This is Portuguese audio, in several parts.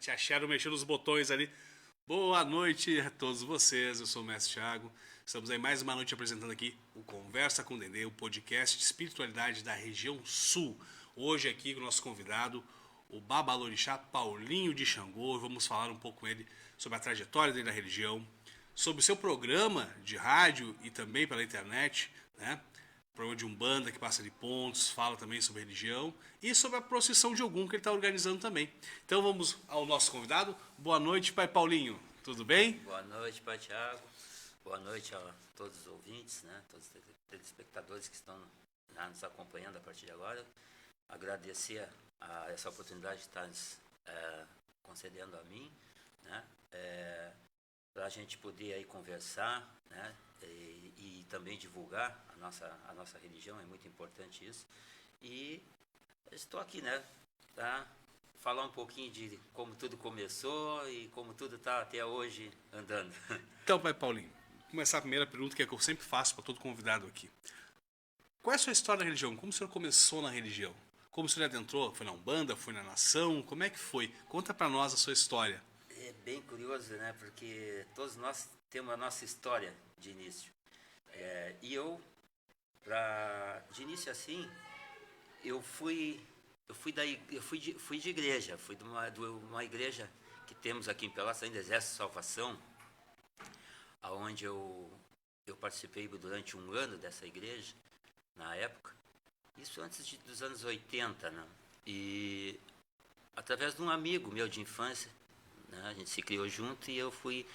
Tia Sharon mexendo nos botões ali. Boa noite a todos vocês, eu sou o Mestre Thiago. Estamos aí mais uma noite apresentando aqui o Conversa com Dendê, o podcast de espiritualidade da região sul. Hoje aqui com o nosso convidado, o Babalorixá Paulinho de Xangô. Vamos falar um pouco com ele sobre a trajetória dele na religião, sobre o seu programa de rádio e também pela internet, né? Programa de Umbanda que passa de pontos, fala também sobre religião e sobre a procissão de Ogum que ele está organizando também. Então vamos ao nosso convidado. Boa noite, Pai Paulinho. Tudo bem? Boa noite, Pai Thiago. Boa noite a todos os ouvintes, né? Todos os telespectadores que estão nos acompanhando a partir de agora. Agradecer a essa oportunidade de estar nos concedendo a mim, né? Para a gente poder aí conversar, né? E também divulgar a nossa religião, é muito importante isso. E estou aqui, né, para falar um pouquinho de como tudo começou e como tudo está até hoje andando. Então, Pai Paulinho, vou começar a primeira pergunta que é que eu sempre faço para todo convidado aqui. Qual é a sua história da religião? Como o senhor começou na religião? Como o senhor adentrou? Foi na Umbanda? Foi na Nação? Como é que foi? Conta para nós a sua história. É bem curioso, né, porque todos nós temos a nossa história de início. E eu, de início assim, eu fui de igreja, fui de uma igreja que temos aqui em Pelotas, ainda Exército Salvação, aonde eu participei durante um ano dessa igreja, na época, isso antes dos anos 80, né? E através de um amigo meu de infância, né, a gente se criou junto e eu fui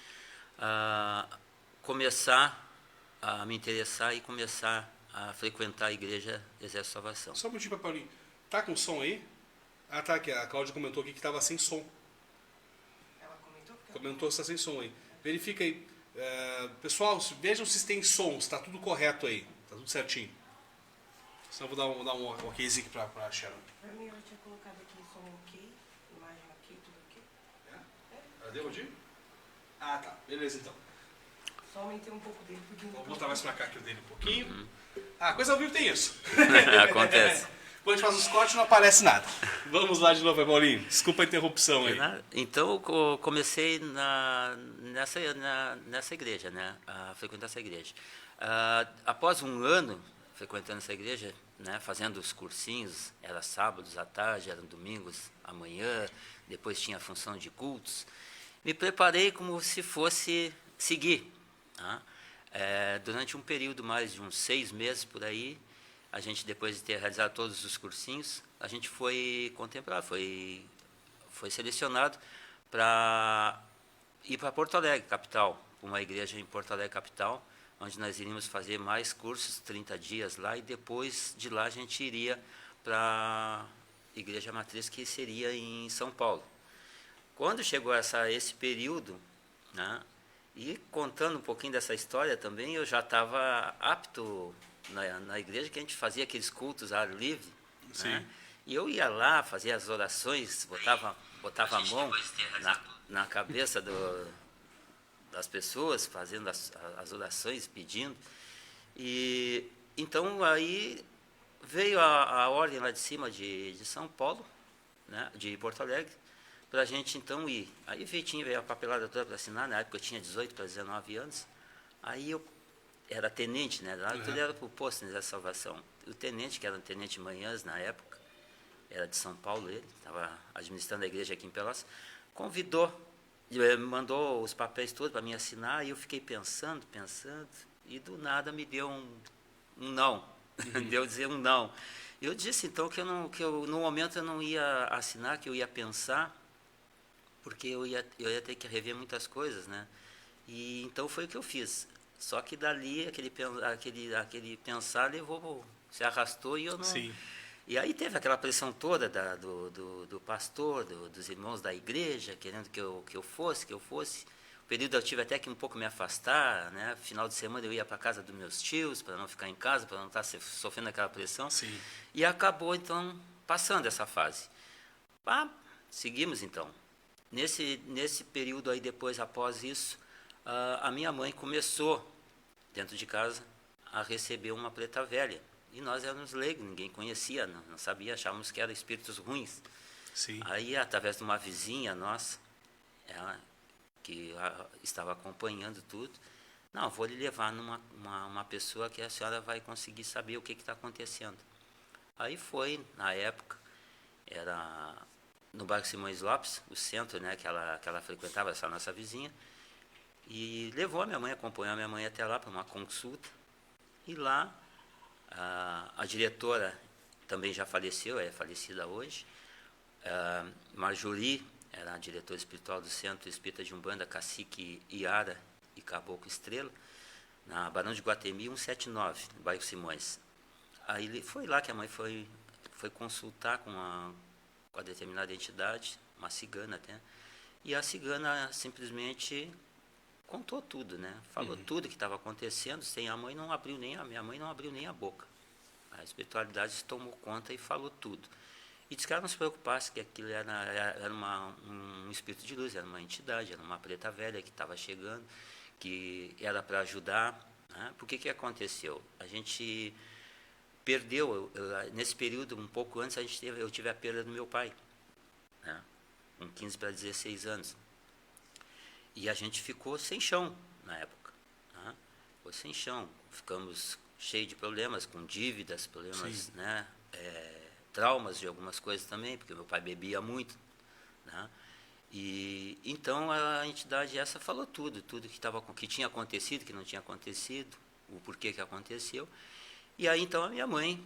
começar a me interessar e começar a frequentar a igreja Exército Salvação. Só um minutinho, Pai Paulinho. Tá com som aí? Ah, tá, que a Cláudia comentou aqui que estava sem som. Ela comentou? Comentou que está sem som aí. Verifica aí. Pessoal, vejam se tem som, se está tudo correto aí. Está tudo certinho. Senão eu vou dar um okzinho aqui para a Sharon. Pra mim, ela tinha colocado aqui som ok, imagem ok, tudo ok. Ela deu onde? Ah, tá. Beleza, então. Só aumentei um pouco dele. Porque Vou botar mais para cá aqui o dele um pouquinho. Ah, coisa ao vivo tem isso. Acontece. Quando a gente faz os cortes não aparece nada. Vamos lá de novo, Pai Paulinho. Desculpa a interrupção aí. Então, eu comecei nessa igreja, né? A frequentar essa igreja. Após um ano frequentando essa igreja, né? Fazendo os cursinhos, era sábados à tarde, eram domingos à manhã, depois tinha a função de cultos. Me preparei como se fosse seguir. Tá? Durante um período mais de uns 6 meses por aí, a gente, depois de ter realizado todos os cursinhos, a gente foi contemplar, foi selecionado para ir para Porto Alegre, capital, uma igreja em Porto Alegre, capital, onde nós iríamos fazer mais cursos, 30 dias lá, e depois de lá a gente iria para a igreja matriz, que seria em São Paulo. Quando chegou esse período, né, e contando um pouquinho dessa história também, eu já estava apto na igreja, que a gente fazia aqueles cultos ar livre, né? E eu ia lá, fazia as orações, botava a mão na cabeça das pessoas, fazendo as orações, pedindo. E então aí veio a ordem lá de cima de São Paulo, né, de Porto Alegre, para a gente então ir. Aí veio a papelada toda para assinar, na época eu tinha 18 para 19 anos, aí eu era tenente, né? Lá tudo era para o posto, né, da Salvação. O tenente, que era um tenente Manhãs na época, era de São Paulo, ele estava administrando a igreja aqui em Pelotas, mandou os papéis todos para mim assinar, e eu fiquei pensando, e do nada me deu um não, deu dizer um não. Eu disse então que no momento eu não ia assinar, que eu ia pensar, porque eu ia ter que rever muitas coisas, né? E então foi o que eu fiz. Só que dali aquele pensar se arrastou e eu não. Sim. E aí teve aquela pressão toda do pastor, dos irmãos da igreja, querendo que eu fosse. O período eu tive até que um pouco me afastar, né? Final de semana eu ia para casa dos meus tios, para não ficar em casa, para não estar sofrendo aquela pressão. Sim. E acabou então passando essa fase. Seguimos então. Nesse período aí, depois, após isso, a minha mãe começou, dentro de casa, a receber uma preta velha. E nós éramos leigos, ninguém conhecia, não sabia, achávamos que eram espíritos ruins. Sim. Aí, através de uma vizinha nossa, ela, que estava acompanhando tudo, não, vou lhe levar numa uma pessoa que a senhora vai conseguir saber o que está acontecendo. Aí foi, na época, era no bairro Simões Lopes, o centro, né, que ela frequentava, essa nossa vizinha, e levou a minha mãe, acompanhou a minha mãe até lá para uma consulta, e lá a diretora também já faleceu, é falecida hoje, Marjorie, era a diretora espiritual do Centro Espírita de Umbanda, Cacique Iara e Caboclo Estrela, na Barão de Guatemi 179, no bairro Simões. Aí foi lá que a mãe foi consultar com a determinada entidade, uma cigana até, e a cigana simplesmente contou tudo, né? Falou tudo que estava acontecendo, sem a mãe não abriu nem a minha mãe não abriu nem a boca. A espiritualidade tomou conta e falou tudo. E disse que ela não se preocupasse, que aquilo era um espírito de luz, era uma entidade, era uma preta velha que estava chegando, que era para ajudar. Né? Por que aconteceu? A gente perdeu, nesse período, um pouco antes, eu tive a perda do meu pai, né? Com 15 para 16 anos. E a gente ficou sem chão na época. Né? Ficou sem chão, ficamos cheios de problemas, com dívidas, problemas, né? Traumas de algumas coisas também, porque meu pai bebia muito. Né? E então a entidade essa falou tudo que tinha acontecido, que não tinha acontecido, o porquê que aconteceu. E aí então a minha mãe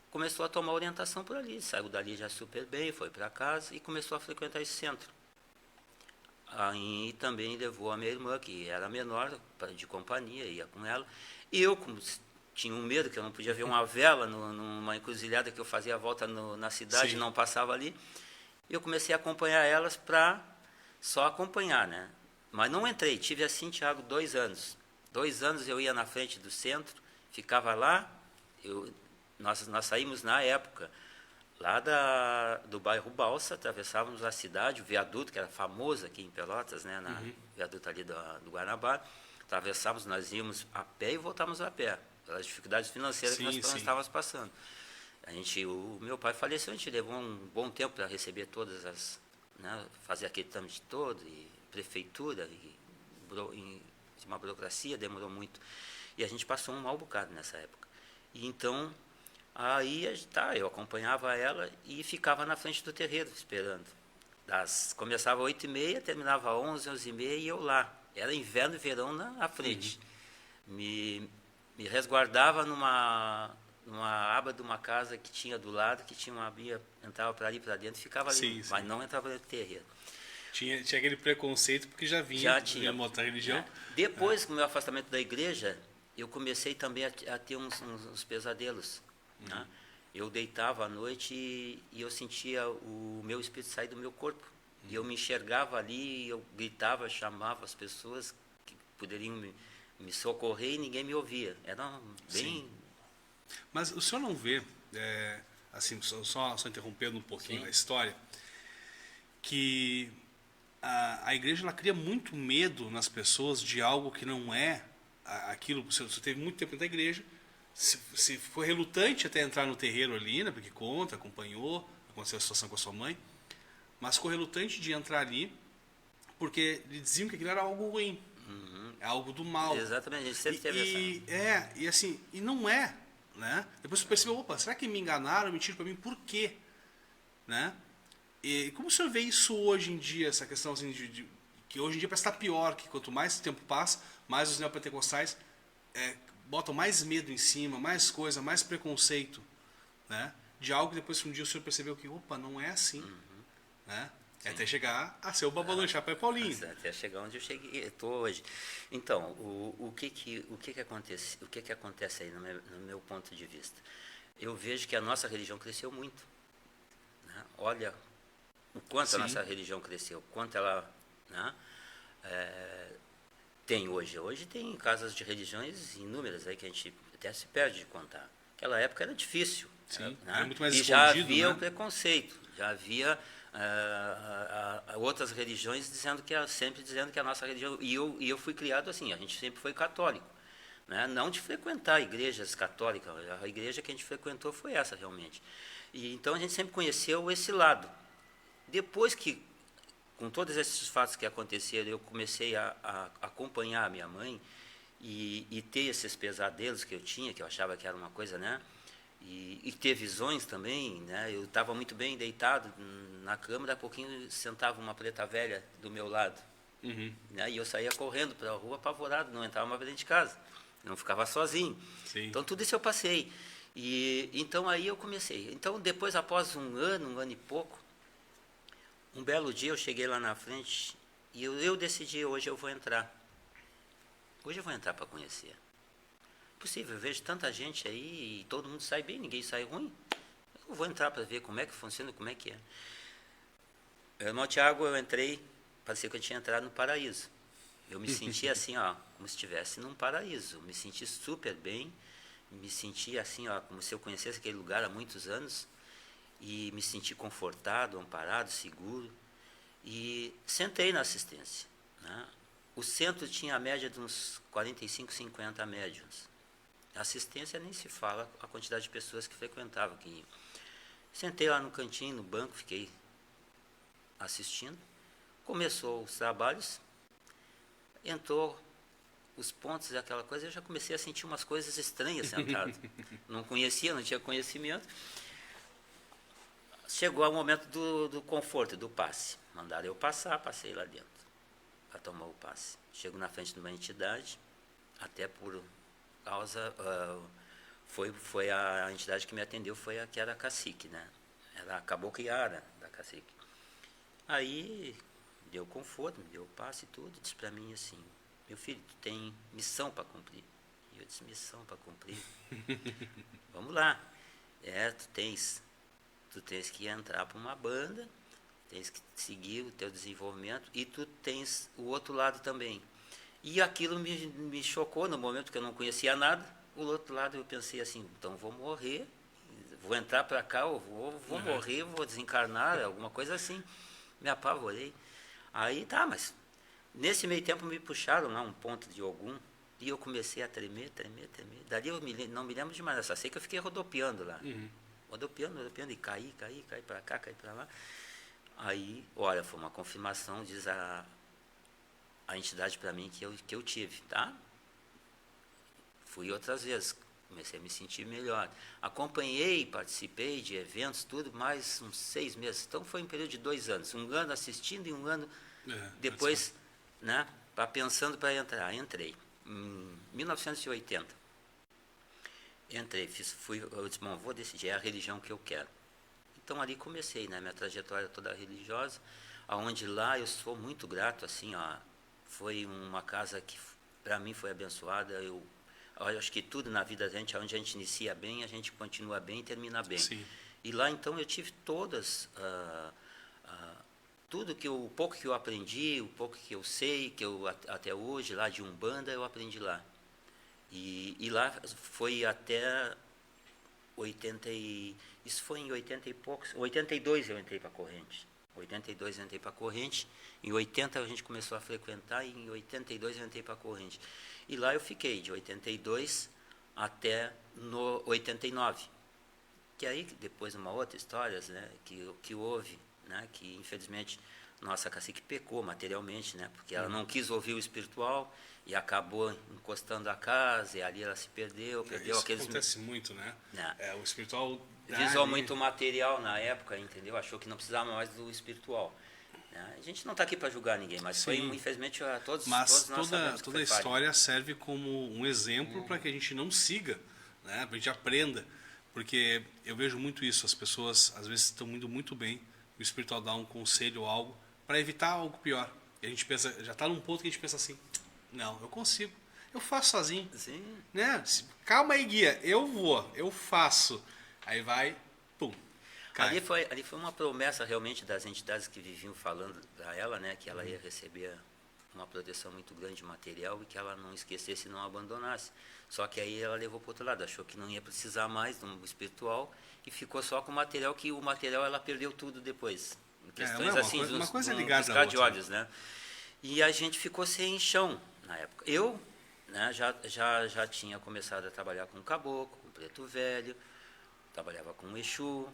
começou a tomar orientação por ali, saiu dali já super bem, foi para casa e começou a frequentar esse centro. Aí também levou a minha irmã, que era menor, de companhia, ia com ela. E eu, como tinha um medo, que eu não podia ver uma vela numa encruzilhada que eu fazia a volta na cidade, não passava ali, eu comecei a acompanhar elas para só acompanhar, né? Mas não entrei, tive assim, Tiago, 2 anos. 2 anos eu ia na frente do centro, ficava lá, nós saímos na época, lá do bairro Balsa, atravessávamos a cidade, o viaduto, que era famoso aqui em Pelotas, né, viaduto ali do Guanabara, atravessávamos, nós íamos a pé e voltávamos a pé, pelas dificuldades financeiras que nós estávamos passando. O meu pai faleceu, a gente levou um bom tempo para receber todas as, né, fazer aquele trâmite todo, e prefeitura, e uma burocracia, demorou muito. E a gente passou um mau bocado nessa época. E então, aí eu acompanhava ela e ficava na frente do terreiro, esperando. Começava às 8h30, terminava às 11, 11h30 e eu lá. Era inverno e verão na frente. Me resguardava numa aba de uma casa que tinha do lado, que tinha uma via, entrava para ali, para dentro, ficava ali, mas não entrava dentro do terreiro. Tinha aquele preconceito porque já vinha de uma outra religião. Né? Depois, com o meu afastamento da igreja, eu comecei também a ter uns pesadelos. Né? Eu deitava à noite e eu sentia o meu espírito sair do meu corpo. E eu me enxergava ali, eu gritava, chamava as pessoas que poderiam me socorrer e ninguém me ouvia. Era bem... Mas o senhor não vê, assim, só interrompendo um pouquinho a história, que a igreja ela cria muito medo nas pessoas de algo que não é aquilo. Você teve muito tempo dentro da igreja, se foi relutante até entrar no terreiro ali, né, porque acompanhou, aconteceu a situação com a sua mãe, mas ficou relutante de entrar ali porque lhe diziam que aquilo era algo ruim, algo do mal. Exatamente, a gente sempre teve essa... E assim, e não é, né? Depois você percebeu, opa, será que me enganaram, mentiram para mim, por quê? Né? E como o senhor vê isso hoje em dia, essa questão assim, que hoje em dia parece estar pior, que quanto mais tempo passa, mais os neopentecostais botam mais medo em cima, mais coisa, mais preconceito, né? De algo que depois um dia o senhor percebeu que, opa, não é assim, né? Até chegar a ser o Babalu Chapéu Paulinho. Até chegar onde eu estou hoje. Então, o que acontece aí no meu ponto de vista? Eu vejo que a nossa religião cresceu muito. Né? Olha o quanto a nossa religião cresceu, quanto ela, né, tem hoje. Hoje tem casas de religiões inúmeras aí que a gente até se perde de contar. Naquela época era difícil. Né? Era muito mais e escondido, já havia né? um preconceito, já havia outras religiões sempre dizendo que a nossa religião... E eu fui criado assim, a gente sempre foi católico. Né? Não de frequentar igrejas católicas, a igreja que a gente frequentou foi essa realmente. E então a gente sempre conheceu esse lado. Depois que, com todos esses fatos que aconteceram, eu comecei a acompanhar a minha mãe e ter esses pesadelos que eu tinha, que eu achava que era uma coisa, né? E ter visões também, né? Eu estava muito bem deitado na cama, daqui a pouquinho sentava uma preta velha do meu lado. Né? E eu saía correndo para a rua apavorado, não entrava mais dentro de casa, não ficava sozinho. Sim. Então tudo isso eu passei. E então aí eu comecei. Então depois, após um ano e pouco, um belo dia eu cheguei lá na frente e eu decidi, hoje eu vou entrar. Hoje eu vou entrar para conhecer. Possível, eu vejo tanta gente aí e todo mundo sai bem, ninguém sai ruim. Eu vou entrar para ver como é que funciona, como é que é. Meu irmão Tiago, eu entrei, parecia que eu tinha entrado no paraíso. Eu me senti assim, ó, como se estivesse num paraíso. Me senti super bem, me senti assim, ó, como se eu conhecesse aquele lugar há muitos anos. E me senti confortado, amparado, seguro. E sentei na assistência, né? O centro tinha a média de uns 45, 50 médiuns. A assistência nem se fala a quantidade de pessoas que frequentavam aqui. Sentei lá no cantinho, no banco, fiquei assistindo. Começou os trabalhos, entrou os pontos e aquela coisa, eu já comecei a sentir umas coisas estranhas sentado. Não conhecia, não tinha conhecimento. Chegou o momento do conforto, do passe. Mandaram eu passar, passei lá dentro para tomar o passe. Chego na frente de uma entidade, até por causa, foi a entidade que me atendeu, foi a que era a cacique, né? Era a cabocla Yara da cacique. Aí deu conforto, me deu o passe e tudo, disse para mim assim, meu filho, tu tem missão para cumprir. E eu disse, missão para cumprir? Vamos lá. Tu tens que entrar para uma banda, tens que seguir o teu desenvolvimento e tu tens o outro lado também. E aquilo me chocou no momento que eu não conhecia nada. O outro lado eu pensei assim, então vou morrer, vou entrar para cá, eu vou morrer, vou desencarnar, alguma coisa assim. Me apavorei. Aí tá, mas nesse meio tempo me puxaram lá um ponto de Ogum e eu comecei a tremer. Dali eu não me lembro de mais, só sei que eu fiquei rodopiando lá. Rodopiando, e caí para cá, caí para lá. Aí, olha, foi uma confirmação, diz a entidade para mim que eu tive, tá? Fui outras vezes, comecei a me sentir melhor. Acompanhei, participei de eventos, tudo, mais uns 6 meses. Então foi um período de 2 anos. Um ano assistindo e um ano depois, né, pensando para entrar. Entrei em 1980. Entrei, eu disse, bom, vou decidir, é a religião que eu quero. Então ali comecei, né, minha trajetória toda religiosa, aonde lá eu sou muito grato, assim, ó, foi uma casa que para mim foi abençoada. Eu acho que tudo na vida da gente, onde a gente inicia bem, a gente continua bem e termina bem. Sim. E lá então eu tive todas, o pouco que eu aprendi, o pouco que eu sei, que eu até hoje, lá de Umbanda, eu aprendi lá. E lá foi até 80 isso foi em 80 e poucos, 82 eu entrei para a corrente. 82 eu entrei para a corrente, em 80 a gente começou a frequentar e em 82 eu entrei para a corrente. E lá eu fiquei de 82 até 89. Que aí depois uma outra história, né, que houve, né, que infelizmente nossa cacique pecou materialmente, né, porque ela não quis ouvir o espiritual e acabou encostando a casa e ali ela se perdeu Isso aqueles... acontece muito, né? O espiritual... Visou muito material na época, entendeu? Achou que não precisava mais do espiritual. Né? A gente não está aqui para julgar ninguém, mas foi, infelizmente, todos nós sabemos que toda a história serve como um exemplo para que a gente não siga, né? Para a gente aprenda. Porque eu vejo muito isso, as pessoas às vezes estão indo muito bem, o espiritual dá um conselho ou algo, para evitar algo pior. E a gente pensa, já está num ponto que a gente pensa assim, não, eu consigo, eu faço sozinho. Sim. Né? Calma aí, guia, eu faço. Aí vai, pum, cai. Ali foi uma promessa realmente das entidades que viviam falando a ela, né, que ela ia receber uma proteção muito grande material e que ela não esquecesse e não abandonasse. Só que aí ela levou para o outro lado, achou que não ia precisar mais do espiritual e ficou só com o material, que o material ela perdeu tudo depois. Em questões assim, uma coisa ligada à outra, de olhos, né? E a gente ficou sem chão na época. Eu, né, já tinha começado a trabalhar com caboclo, com preto velho, trabalhava com Exu,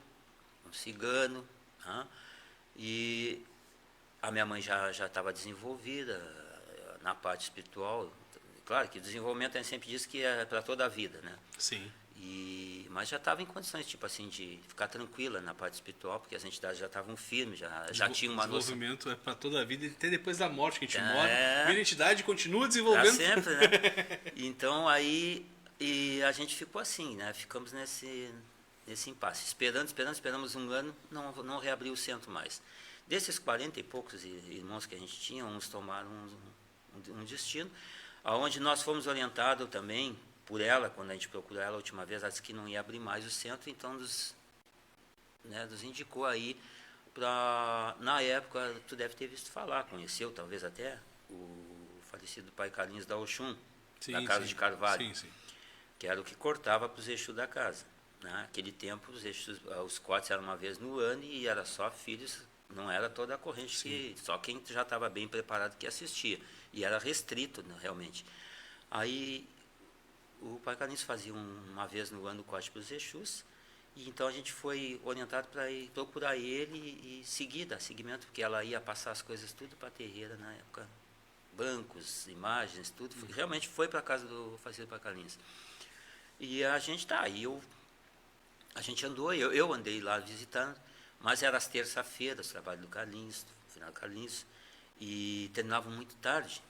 um cigano, né? E a minha mãe já estava desenvolvida na parte espiritual. Claro que o desenvolvimento a gente sempre diz que é para toda a vida, né? Sim. Mas já estava em condições, tipo assim, de ficar tranquila na parte espiritual, porque as entidades já estavam firmes, já tinha uma noção. Desenvolvimento é para toda a vida, e até depois da morte que a gente morre, É. a entidade continua Para desenvolvendo. sempre, né? Então aí a gente ficou assim, né? Ficamos nesse impasse, esperamos um ano, não reabriu o centro mais. Desses 40 e poucos irmãos que a gente tinha, uns tomaram um destino, aonde nós fomos orientados também por ela, quando a gente procurou ela a última vez, ela disse que não ia abrir mais o centro, então nos indicou aí para, na época, tu deve ter visto falar, conheceu talvez até, o falecido pai Carlinhos da Oxum, da Casa de Carvalho, que era o que cortava para os eixos da casa. Naquele tempo, os cortes eram uma vez no ano e era só filhos, não era toda a corrente, só quem já estava bem preparado que assistia, e era restrito, né, realmente. Aí o pai Carlinhos fazia uma vez no ano o corte para os Exus, e então a gente foi orientado para ir procurar ele e dar seguimento, porque ela ia passar as coisas tudo para a terreira na época, bancos, imagens, tudo, realmente foi para a casa do falecido pai Carlinhos. E a gente a gente andou, eu andei lá visitando, mas era às terça-feiras, trabalho do Carlinhos, do final do Carlinhos, e terminava muito tarde,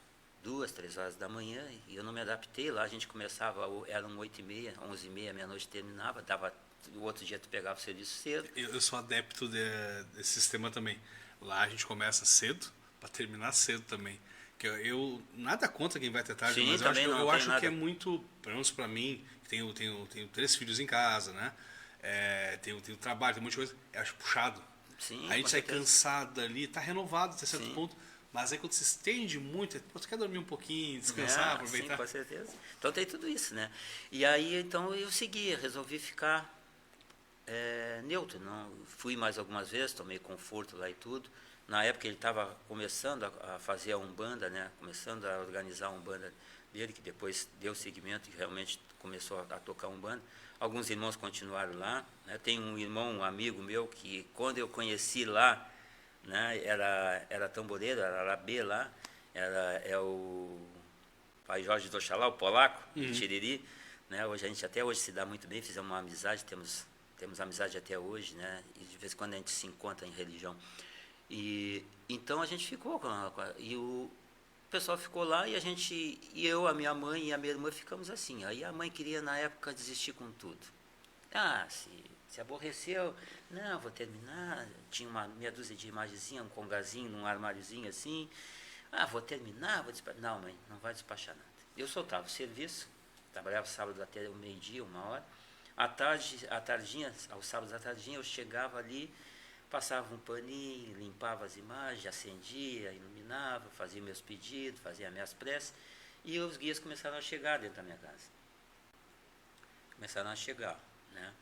2, 3 horas da manhã, e eu não me adaptei lá, a gente começava, eram 8h30, 11h30, meia-noite terminava, o outro dia tu pegava o serviço cedo. Eu sou adepto desse sistema também. Lá a gente começa cedo, para terminar cedo também. Que eu nada contra quem vai ter tarde, Sim, mas eu acho que é muito, pelo menos para mim, que tenho 3 filhos em casa, né? Tenho trabalho, tem um monte de coisa, eu acho puxado. Sim, a gente sai certeza. cansado ali, tá renovado até certo Sim. ponto, mas aí quando se estende muito, você quer dormir um pouquinho, descansar, aproveitar. Sim, com certeza. Então tem tudo isso, né? E aí, então, eu resolvi ficar neutro. Não, fui mais algumas vezes, tomei conforto lá e tudo. Na época ele estava começando a fazer a Umbanda, né? Começando a organizar a Umbanda dele, que depois deu seguimento e realmente começou a tocar Umbanda. Alguns irmãos continuaram lá, né? Tem um irmão, um amigo meu, que quando eu conheci lá, né, era tamboreiro, era Arabê lá, é o pai Jorge do Oxalá, o polaco, de Tiriri, né? Hoje a gente até hoje se dá muito bem, fizemos uma amizade, temos amizade até hoje, né? E de vez em quando a gente se encontra em religião. E então a gente ficou e o pessoal ficou lá e eu, a minha mãe e a minha irmã ficamos assim. Aí a mãe queria na época desistir com tudo. Se aborreceu, não, vou terminar. Tinha uma meia dúzia de imagenzinha, um congazinho num armáriozinho assim. Vou terminar, vou despachar. Não, mãe, não vai despachar nada. Eu soltava o serviço, trabalhava sábado até o meio-dia, 1h. À tardinha, aos sábados à tardinha, eu chegava ali, passava um paninho, limpava as imagens, acendia, iluminava, fazia meus pedidos, fazia minhas preces, e os guias começaram a chegar dentro da minha casa. Começaram a chegar, né?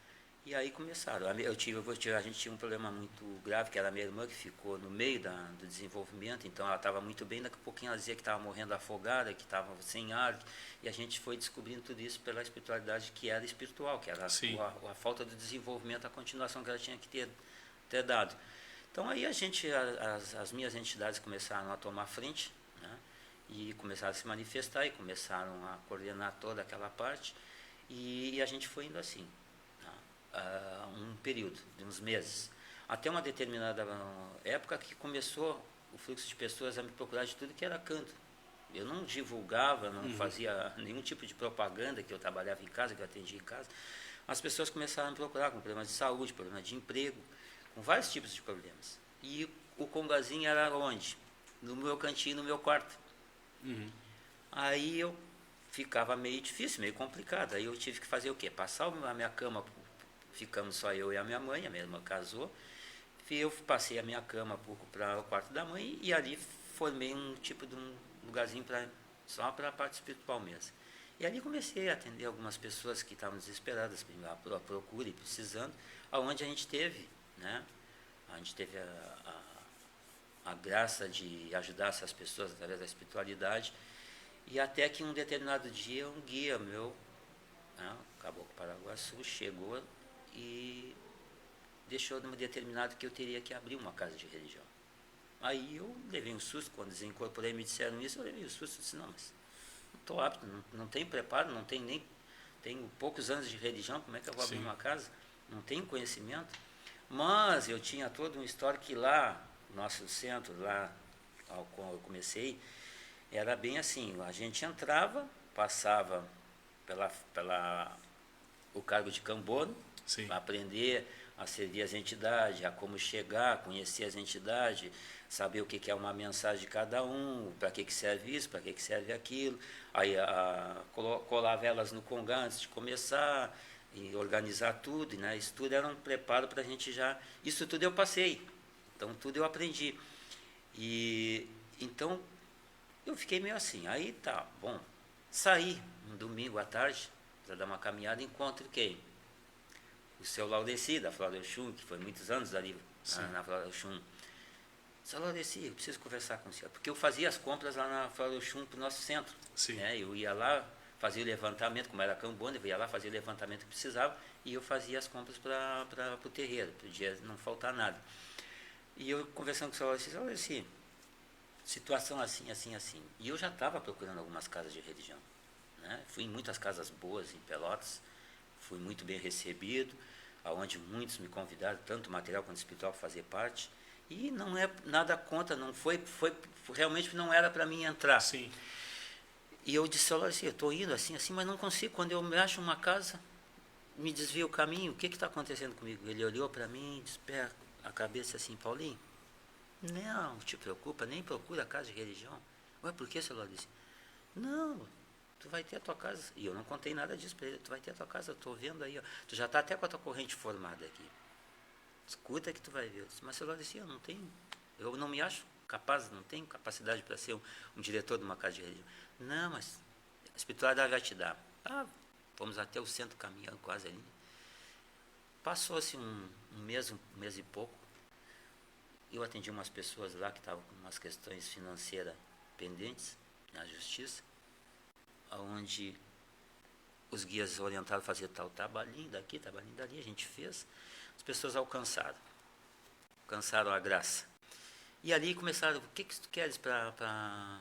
E aí começaram. A gente tinha um problema muito grave, que era a minha irmã, que ficou no meio do desenvolvimento, então ela estava muito bem, daqui a pouquinho ela dizia que estava morrendo afogada, que estava sem ar, e a gente foi descobrindo tudo isso pela espiritualidade que era espiritual, que era a falta do desenvolvimento, a continuação que ela tinha que ter dado. Então aí as minhas entidades começaram a tomar frente, né, e começaram a se manifestar, e começaram a coordenar toda aquela parte, e a gente foi indo assim. Um período de uns meses, até uma determinada época que começou o fluxo de pessoas a me procurar de tudo que era canto. Eu não divulgava, não fazia nenhum tipo de propaganda, que eu trabalhava em casa, que eu atendia em casa. As pessoas começaram a me procurar com problemas de saúde, problemas de emprego, com vários tipos de problemas. E o congazinho era onde? No meu cantinho, no meu quarto. Aí eu ficava meio difícil, meio complicado. Aí eu tive que fazer o quê? Passar a minha cama. Ficamos só eu e a minha irmã casou. Eu passei a minha cama para o quarto da mãe e ali formei um tipo de um lugarzinho só para a parte espiritual mesmo. E ali comecei a atender algumas pessoas que estavam desesperadas, à procura e precisando, aonde a gente teve, né? A gente teve a graça de ajudar essas pessoas através da espiritualidade. E até que um determinado dia um guia meu, né, o Caboclo Paraguaçu, chegou e deixou determinado que eu teria que abrir uma casa de religião. Aí eu levei um susto, quando desincorporei e me disseram isso, eu levei um susto, disse, não, mas não estou apto, não tenho preparo, não tenho nem, tenho poucos anos de religião, como é que eu vou abrir uma casa? Não tenho conhecimento. Mas eu tinha todo um histórico que lá, nosso centro, lá ao qual eu comecei, era bem assim, a gente entrava, passava pela o cargo de cambono, para aprender a servir as entidades, a como chegar, conhecer as entidades, saber o que é uma mensagem de cada um, para que serve isso, para que serve aquilo. Aí colava elas no congá antes de começar, e organizar tudo, né? Isso tudo era um preparo para a gente já... Isso tudo eu passei, então tudo eu aprendi. E então eu fiquei meio assim, aí tá, bom, saí um domingo à tarde para dar uma caminhada, encontro quem? O seu Laudeci, da Flora Oxum, que foi muitos anos ali na Flora Oxum. Seu Laudeci, eu preciso conversar com o senhor, porque eu fazia as compras lá na Flora Oxum para o nosso centro. Né? Eu ia lá, fazia o levantamento, como era cambona, eu ia lá, fazia o levantamento que precisava, e eu fazia as compras para o terreiro, podia não faltar nada. E eu conversando com o seu Laudeci, situação assim, assim, assim. E eu já estava procurando algumas casas de religião. Né? Fui em muitas casas boas em Pelotas, fui muito bem recebido, aonde muitos me convidaram, tanto material quanto espiritual, para fazer parte. E não é nada contra, não foi realmente não era para mim entrar. Sim. E eu disse, olha, assim, eu estou indo assim, mas não consigo. Quando eu me acho uma casa, me desvia o caminho, o que está acontecendo comigo? Ele olhou para mim e disse, a cabeça assim, Paulinho, não te preocupa, nem procura casa de religião. Ué, por que, senhor disse? Não, tu vai ter a tua casa. E eu não contei nada disso para ele. Tu vai ter a tua casa, eu estou vendo aí. Ó. Tu já está até com a tua corrente formada aqui. Escuta que tu vai ver. Eu disse, mas senhor disse, eu não me acho capaz, não tenho capacidade para ser um diretor de uma casa de religião. Não, mas a espiritualidade vai te dar. Fomos até o centro caminhando quase ali. Passou-se um mês e pouco. Eu atendi umas pessoas lá que estavam com umas questões financeiras pendentes na justiça, onde os guias orientaram a fazer tal trabalhinho daqui, trabalhinho dali, a gente fez. As pessoas alcançaram a graça. E ali começaram, o que tu queres para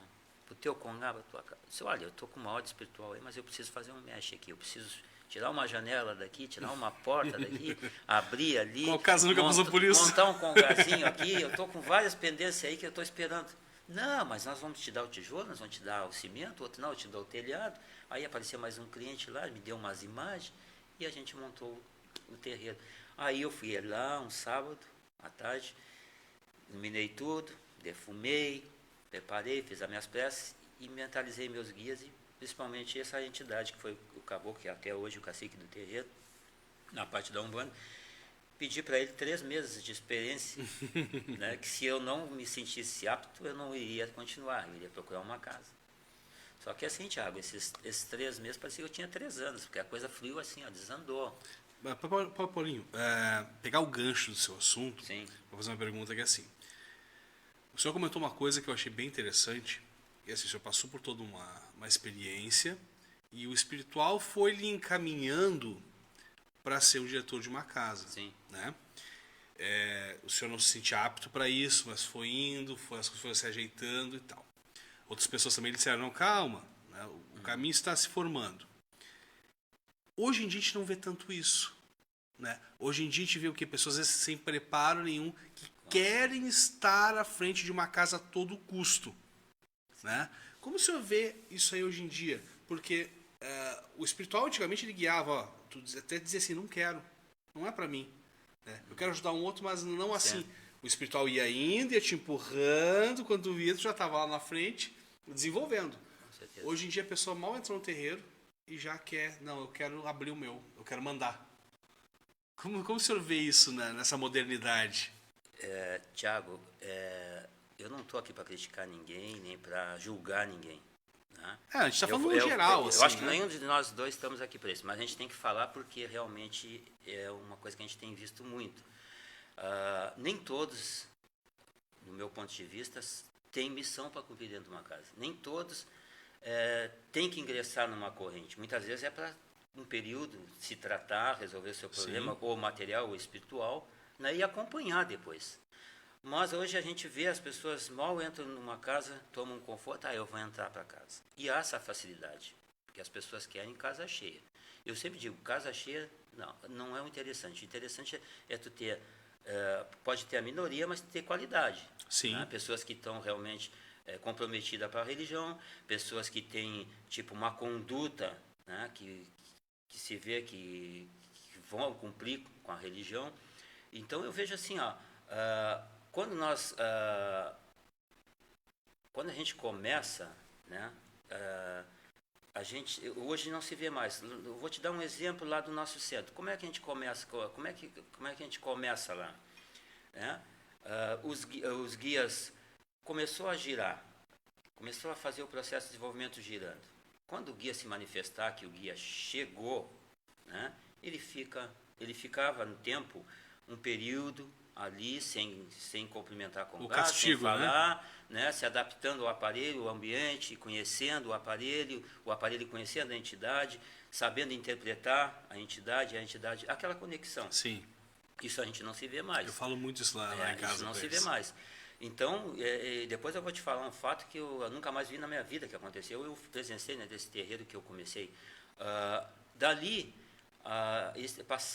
o teu congá, para a tua casa? Eu disse, olha, eu estou com uma ordem espiritual aí, mas eu preciso fazer um mexe aqui, eu preciso tirar uma janela daqui, tirar uma porta daqui, abrir ali. Qual casa nunca passou por isso? Montar um congazinho aqui, eu estou com várias pendências aí que eu estou esperando. Não, mas nós vamos te dar o tijolo, nós vamos te dar o cimento, outro não, eu te dou o telhado. Aí apareceu mais um cliente lá, me deu umas imagens e a gente montou o terreiro. Aí eu fui lá um sábado à tarde, iluminei tudo, defumei, preparei, fiz as minhas preces e mentalizei meus guias e principalmente essa entidade que foi o caboclo, que é até hoje o cacique do terreiro, na parte da Umbanda. Pedi para ele 3 meses de experiência, né, que se eu não me sentisse apto, eu não iria continuar, eu iria procurar uma casa. Só que assim, Thiago, esses 3 meses parecia que eu tinha 3 anos, porque a coisa fluiu assim, desandou. Paulinho, pegar o gancho do seu assunto, Sim. vou fazer uma pergunta que é assim. O senhor comentou uma coisa que eu achei bem interessante, e assim, o senhor passou por toda uma experiência, e o espiritual foi lhe encaminhando para ser o diretor de uma casa. Sim. Né? O senhor não se sentia apto para isso, mas foi indo, as coisas foram se ajeitando e tal. Outras pessoas também lhe disseram, não, calma, né? O caminho está se formando. Hoje em dia a gente não vê tanto isso. Né? Hoje em dia a gente vê o que? Pessoas às vezes sem preparo nenhum, que querem estar à frente de uma casa a todo custo. Né? Como o senhor vê isso aí hoje em dia? Porque o espiritual antigamente ele guiava, tu até dizia assim, não quero, não é para mim. Né? Eu quero ajudar um outro, mas não assim. Certo. O espiritual ia indo, ia te empurrando, quando tu via, tu já estava lá na frente, desenvolvendo. Com certeza. Hoje em dia a pessoa mal entrou no terreiro e já quer, não, eu quero abrir o meu, eu quero mandar. Como o senhor vê isso, né, nessa modernidade? Tiago, eu não estou aqui para criticar ninguém, nem para julgar ninguém. Né? A gente está falando no geral. Eu assim, acho que né? nenhum de nós dois estamos aqui para isso, mas a gente tem que falar porque realmente é uma coisa que a gente tem visto muito. Nem todos, no meu ponto de vista, têm missão para cumprir dentro de uma casa. Nem todos têm que ingressar numa corrente. Muitas vezes é para um período se tratar, resolver o seu problema, Sim. ou material ou espiritual, né, e acompanhar depois. Mas hoje a gente vê as pessoas mal entram numa casa, tomam um conforto, eu vou entrar para casa. E há essa facilidade, porque as pessoas querem casa cheia. Eu sempre digo, casa cheia não é o interessante. O interessante é tu ter, pode ter a minoria, mas ter qualidade. Sim. Né? Pessoas que estão realmente comprometidas para a religião, pessoas que têm tipo uma conduta, né, que se vê que vão cumprir com a religião. Então eu vejo assim, quando quando a gente começa, né, hoje não se vê mais. Eu vou te dar um exemplo lá do nosso centro. Como é que a gente começa? Como é que a gente começa lá? Né? Os guias começou a girar, começou a fazer o processo de desenvolvimento girando. Quando o guia se manifestar que o guia chegou, né, ele ficava no tempo um período ali sem cumprimentar com o gato, castigo, sem falar, né, se adaptando ao aparelho, ao ambiente, conhecendo o aparelho conhecendo a entidade, sabendo interpretar a entidade, aquela conexão. Sim. Isso a gente não se vê mais. Eu falo muito isso lá em casa. Isso não se vê mais. Então, depois eu vou te falar um fato que eu nunca mais vi na minha vida que aconteceu. Eu presenciei, né, desse terreiro que eu comecei. Dali,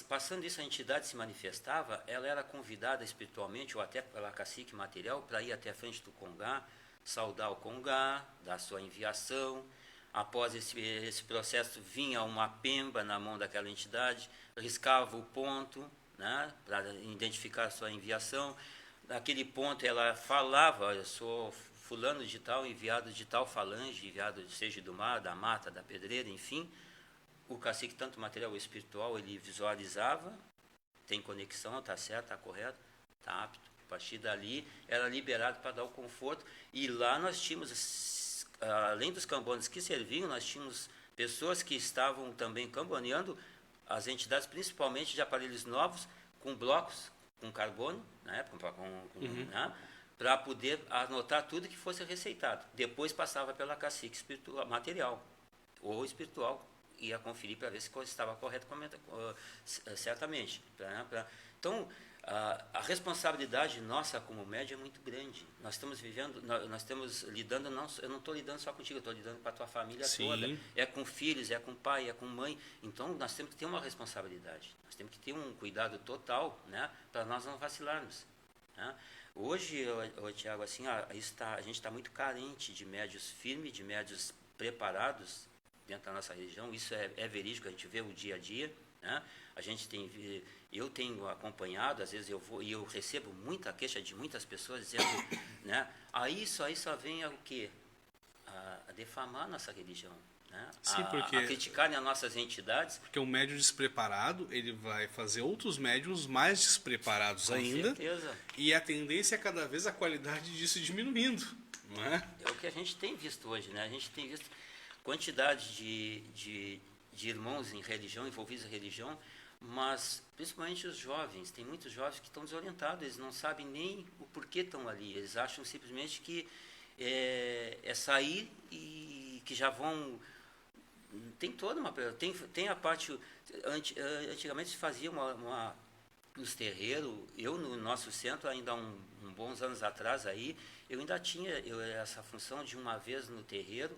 passando isso, a entidade se manifestava, ela era convidada espiritualmente ou até pela cacique material para ir até a frente do Congá, saudar o Congá, dar sua enviação. Após esse processo, vinha uma pemba na mão daquela entidade, riscava o ponto, né, para identificar a sua enviação. Naquele ponto ela falava, eu sou fulano de tal, enviado de tal falange, enviado seja do mar, da mata, da pedreira, enfim. O cacique, tanto material ou espiritual, ele visualizava, tem conexão, está certo, está correto, está apto. A partir dali, era liberado para dar o conforto. E lá nós tínhamos, além dos cambones que serviam, nós tínhamos pessoas que estavam também camboneando as entidades, principalmente de aparelhos novos, com blocos, com carbono, na época, né, para poder anotar tudo que fosse receitado. Depois passava pela cacique espiritual, material ou espiritual, ia conferir para ver se estava correto certamente. Então, a responsabilidade nossa como médium é muito grande. Nós estamos vivendo, nós estamos lidando, eu não estou lidando só contigo, eu estou lidando com a tua família toda. É com filhos, é com pai, é com mãe. Então, nós temos que ter uma responsabilidade. Nós temos que ter um cuidado total, né, para nós não vacilarmos. Né? Hoje, Tiago, assim, a gente está muito carente de médios firmes, de médios preparados dentro da nossa região. Isso é verídico, a gente vê o dia a dia. Né? Eu tenho acompanhado, às vezes eu vou e eu recebo muita queixa de muitas pessoas dizendo, né, isso aí só vem o quê? A defamar a nossa religião, né? Sim, porque a criticarem as nossas entidades. Porque um médium despreparado, ele vai fazer outros médiums mais despreparados ainda. Certeza. E a tendência é cada vez a qualidade disso diminuindo, não é? É o que a gente tem visto hoje, né? A gente tem visto quantidade de irmãos em religião, envolvidos em religião, mas principalmente os jovens. Tem muitos jovens que estão desorientados, eles não sabem nem o porquê estão ali. Eles acham simplesmente que é sair e que já vão... Tem toda uma... Tem a parte... Antigamente se fazia nos terreiros, eu no nosso centro, ainda há bons anos atrás, aí, eu ainda tinha essa função de uma vez no terreiro,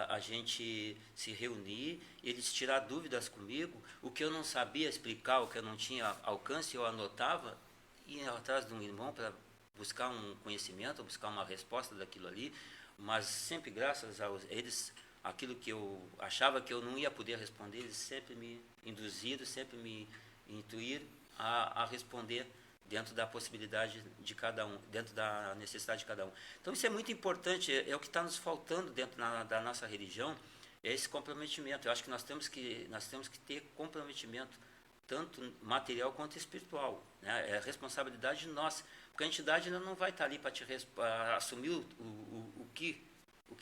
a gente se reunir, eles tirar dúvidas comigo, o que eu não sabia explicar, o que eu não tinha alcance, eu anotava, ia atrás de um irmão para buscar um conhecimento, buscar uma resposta daquilo ali, mas sempre graças a eles, aquilo que eu achava que eu não ia poder responder, eles sempre me induziram, sempre me intuíram a responder dentro da possibilidade de cada um, dentro da necessidade de cada um. Então isso é muito importante, é o que está nos faltando dentro da nossa religião, é esse comprometimento. Eu acho que nós temos que ter comprometimento, tanto material quanto espiritual, né? É responsabilidade nossa, porque a entidade ainda não vai estar ali para assumir o que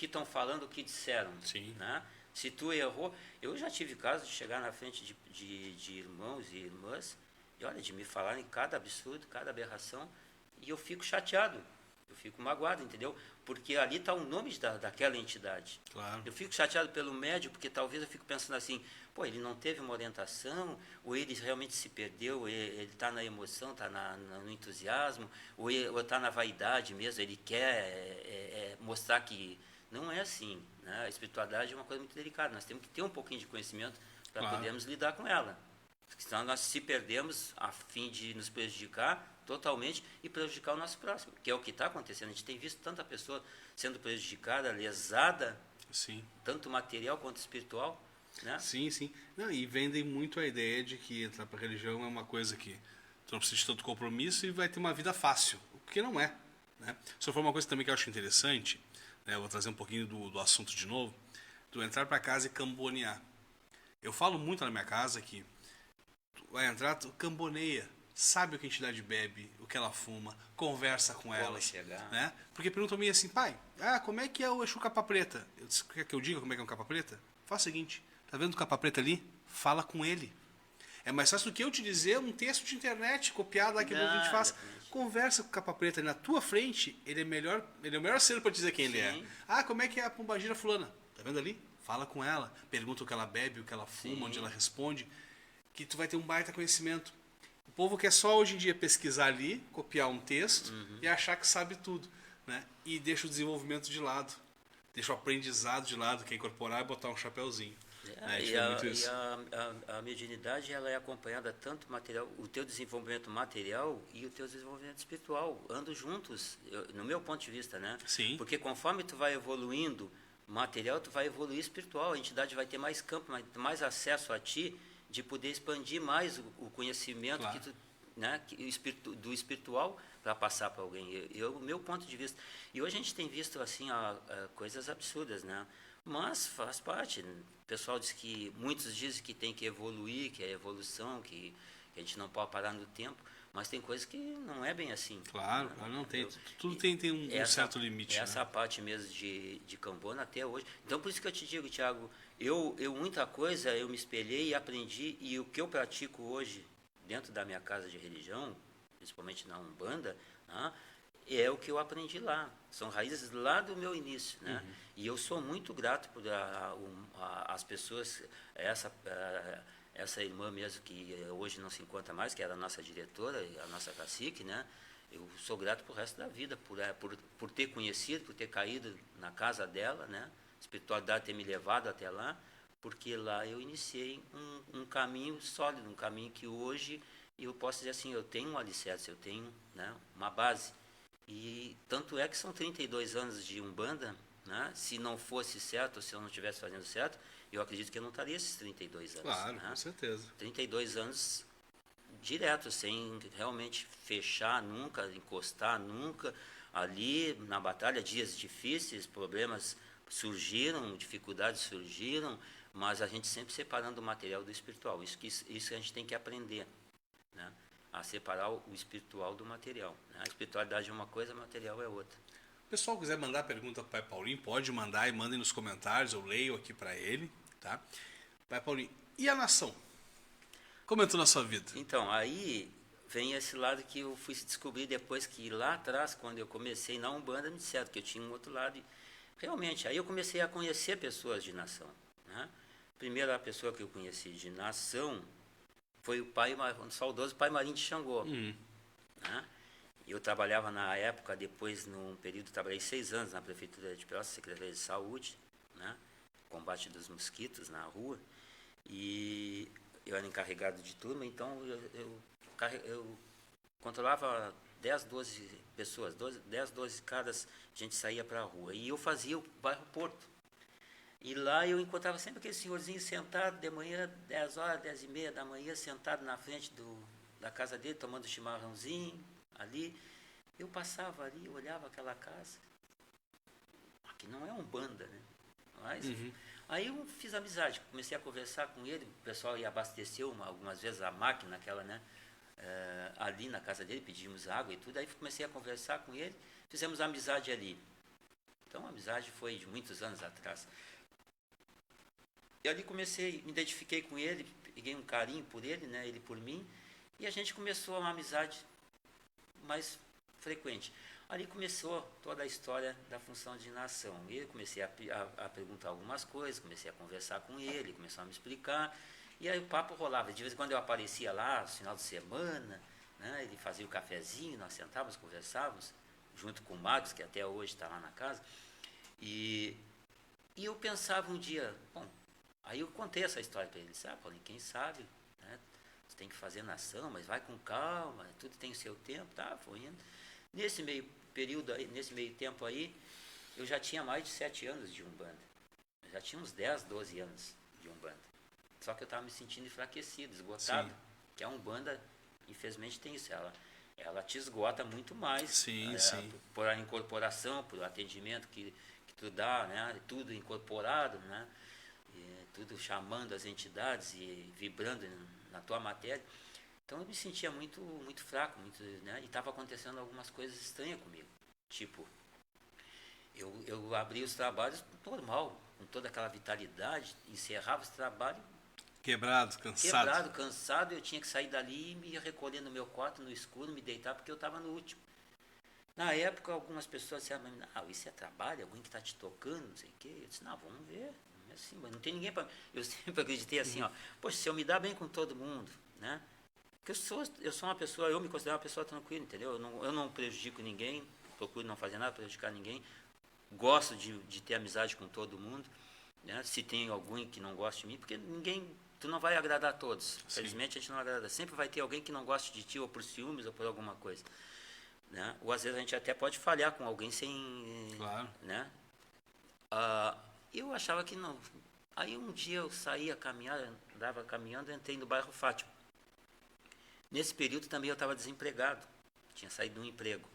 estão falando, o que disseram. Sim. Né? Se tu errou, eu já tive casos de chegar na frente de irmãos e irmãs, e olha, de me falarem cada absurdo, cada aberração, e eu fico chateado. Eu fico magoado, entendeu? Porque ali está o nome daquela entidade. Claro. Eu fico chateado pelo médium, porque talvez eu fico pensando assim, pô, ele não teve uma orientação, ou ele realmente se perdeu, ele está na emoção, está no entusiasmo, ou está na vaidade mesmo, ele quer mostrar que não é assim. Né? A espiritualidade é uma coisa muito delicada, nós temos que ter um pouquinho de conhecimento para Claro. podermos lidar com ela. Senão nós se perdemos a fim de nos prejudicar totalmente e prejudicar o nosso próximo, que é o que está acontecendo. A gente tem visto tanta pessoa sendo prejudicada, lesada, Sim. tanto material quanto espiritual, né? Sim, sim. Não, e vendem muito a ideia de que entrar para a religião é uma coisa que tu não precisa de tanto compromisso e vai ter uma vida fácil, o que não é. Né? Só foi uma coisa também que eu acho interessante, né? Eu vou trazer um pouquinho do assunto de novo, tu entrar para casa e cambonear. Eu falo muito na minha casa que tu vai entrar, tu camboneia, sabe o que a entidade bebe, o que ela fuma, conversa com ela, chegar. né? Porque perguntam a mim assim, pai, como é que é o Exu Capa Preta? Eu disse, quer que eu diga como é que é um capa preta? Faz o seguinte, tá vendo o capa preta ali? Fala com ele. É mais fácil do que eu te dizer um texto de internet copiado lá que a gente faz. Exatamente. Conversa com o capa preta ali na tua frente, ele é o melhor ser para dizer quem ele é. Sim. Como é que é a pombagira fulana? Tá vendo ali? Fala com ela, pergunta o que ela bebe, o que ela fuma, Sim. onde ela responde, que tu vai ter um baita conhecimento. O povo quer só hoje em dia pesquisar ali, copiar um texto e achar que sabe tudo, né? E deixa o desenvolvimento de lado, deixa o aprendizado de lado, quer incorporar e botar um chapéuzinho. Né? E, Vê a, muito e isso. a mediunidade ela é acompanhada tanto material, o teu desenvolvimento material e o teu desenvolvimento espiritual andam juntos, no meu ponto de vista, né? Sim. Porque conforme tu vai evoluindo material, tu vai evoluir espiritual, a entidade vai ter mais campo, mais acesso a ti, de poder expandir mais o conhecimento Claro. que tu, né, do espiritual para passar para alguém. O meu ponto de vista. E hoje a gente tem visto assim coisas absurdas, né? Mas faz parte. O pessoal diz que muitos dizem que tem que evoluir, que é evolução, que a gente não pode parar no tempo. Mas tem coisas que não é bem assim. Claro, Né? não tem. Eu- Tudo tem um certo limite. essa Né? parte mesmo de Cambona até hoje. Então, por isso que eu te digo, Tiago, eu muita coisa eu me espelhei e aprendi, e o que eu pratico hoje dentro da minha casa de religião, principalmente na Umbanda, né, é o que eu aprendi lá. São raízes lá do meu início. Né? E eu sou muito grato por as pessoas, essa irmã mesmo que hoje não se encontra mais, que era a nossa diretora, a nossa cacique, né? Eu sou grato pro resto da vida, por ter conhecido, por ter caído na casa dela, né? A espiritualidade ter me levado até lá, porque lá eu iniciei um caminho sólido, um caminho que hoje eu posso dizer assim, eu tenho um alicerce, eu tenho, né, uma base. E tanto é que são 32 anos de Umbanda, né? Se não fosse certo, se eu não estivesse fazendo certo, eu acredito que eu não estaria esses 32 anos. Claro, Né? com certeza. 32 anos direto, sem realmente fechar nunca, encostar nunca. Ali na batalha, dias difíceis, problemas surgiram, dificuldades surgiram, mas a gente sempre separando o material do espiritual. Isso a gente tem que aprender, né? A separar o espiritual do material. Né? A espiritualidade é uma coisa, o material é outra. O pessoal quiser mandar pergunta para o Pai Paulinho, pode mandar e mandem nos comentários, eu leio aqui para ele, tá? Pai Paulinho, e a nação? Como entrou na sua vida? Então, aí vem esse lado que eu fui descobrir depois que lá atrás, quando eu comecei na Umbanda, me disseram que eu tinha um outro lado. E, realmente, aí eu comecei a conhecer pessoas de nação. Né? Primeiro, a pessoa que eu conheci de nação foi o saudoso Pai Marinho de Xangô. Né? Eu trabalhava na época, depois, num período, trabalhei 6 anos na Prefeitura de Pelotas, Secretaria de Saúde, né? Combate dos mosquitos na rua, e eu era encarregado de turma, então eu controlava 10, 12 pessoas, 10, 12 caras, a gente saía para a rua, e eu fazia o bairro Porto. E lá eu encontrava sempre aquele senhorzinho sentado de manhã, 10 horas, 10 e meia da manhã, sentado na frente da casa dele, tomando chimarrãozinho ali. Eu passava ali, olhava aquela casa. Aqui não é Umbanda, né? Mas, aí eu fiz amizade, comecei a conversar com ele, o pessoal ia abastecer algumas vezes a máquina, aquela, né? Ali na casa dele, pedimos água e tudo, aí comecei a conversar com ele, fizemos amizade ali. Então a amizade foi de muitos anos atrás. E ali comecei, me identifiquei com ele, peguei um carinho por ele, né, ele por mim, e a gente começou uma amizade mais frequente. Ali começou toda a história da função de nação. E eu comecei a perguntar algumas coisas, comecei a conversar com ele, começou a me explicar. E aí o papo rolava. De vez em quando eu aparecia lá, no final de semana, né, ele fazia o cafezinho, nós sentávamos, conversávamos, junto com o Marcos, que até hoje está lá na casa. E eu pensava um dia, bom, aí eu contei essa história para ele. Disse, Paulinho, quem sabe, né, tu tem que fazer nação, mas vai com calma, tudo tem o seu tempo. Tá, foi indo. Nesse meio período aí, nesse meio tempo aí, eu já tinha mais de 7 anos de Umbanda. Eu já tinha uns 10, 12 anos de Umbanda. Só que eu estava me sentindo enfraquecido, esgotado. Sim. Que a Umbanda, infelizmente, tem isso. Ela te esgota muito mais. Sim. Por a incorporação, por o atendimento que tu dá, né? Tudo incorporado, né? E tudo chamando as entidades e vibrando na tua matéria. Então eu me sentia muito, muito fraco, né? E estava acontecendo algumas coisas estranhas comigo. Tipo, eu abria os trabalhos normal, com toda aquela vitalidade, encerrava os trabalhos. Quebrado, cansado, eu tinha que sair dali e me recolher no meu quarto, no escuro, me deitar, porque eu estava no último. Na época, algumas pessoas disseram, isso é trabalho? Alguém que está te tocando, não sei o quê. Eu disse, não, vamos ver. Não é assim, mas não tem ninguém para... Eu sempre acreditei assim, poxa, se eu me dar bem com todo mundo, né? Porque eu sou uma pessoa, eu me considero uma pessoa tranquila, entendeu? Eu não prejudico ninguém, procuro não fazer nada para prejudicar ninguém. Gosto de ter amizade com todo mundo, né? Se tem alguém que não gosta de mim, porque tu não vai agradar a todos. Felizmente a gente não agrada. Sempre vai ter alguém que não goste de ti, ou por ciúmes, ou por alguma coisa. Né? Ou às vezes a gente até pode falhar com alguém sem... Claro. Né? Eu achava que não. Aí um dia eu saía caminhar, andava caminhando, entrei no bairro Fátima. Nesse período também eu estava desempregado. Tinha saído de um emprego.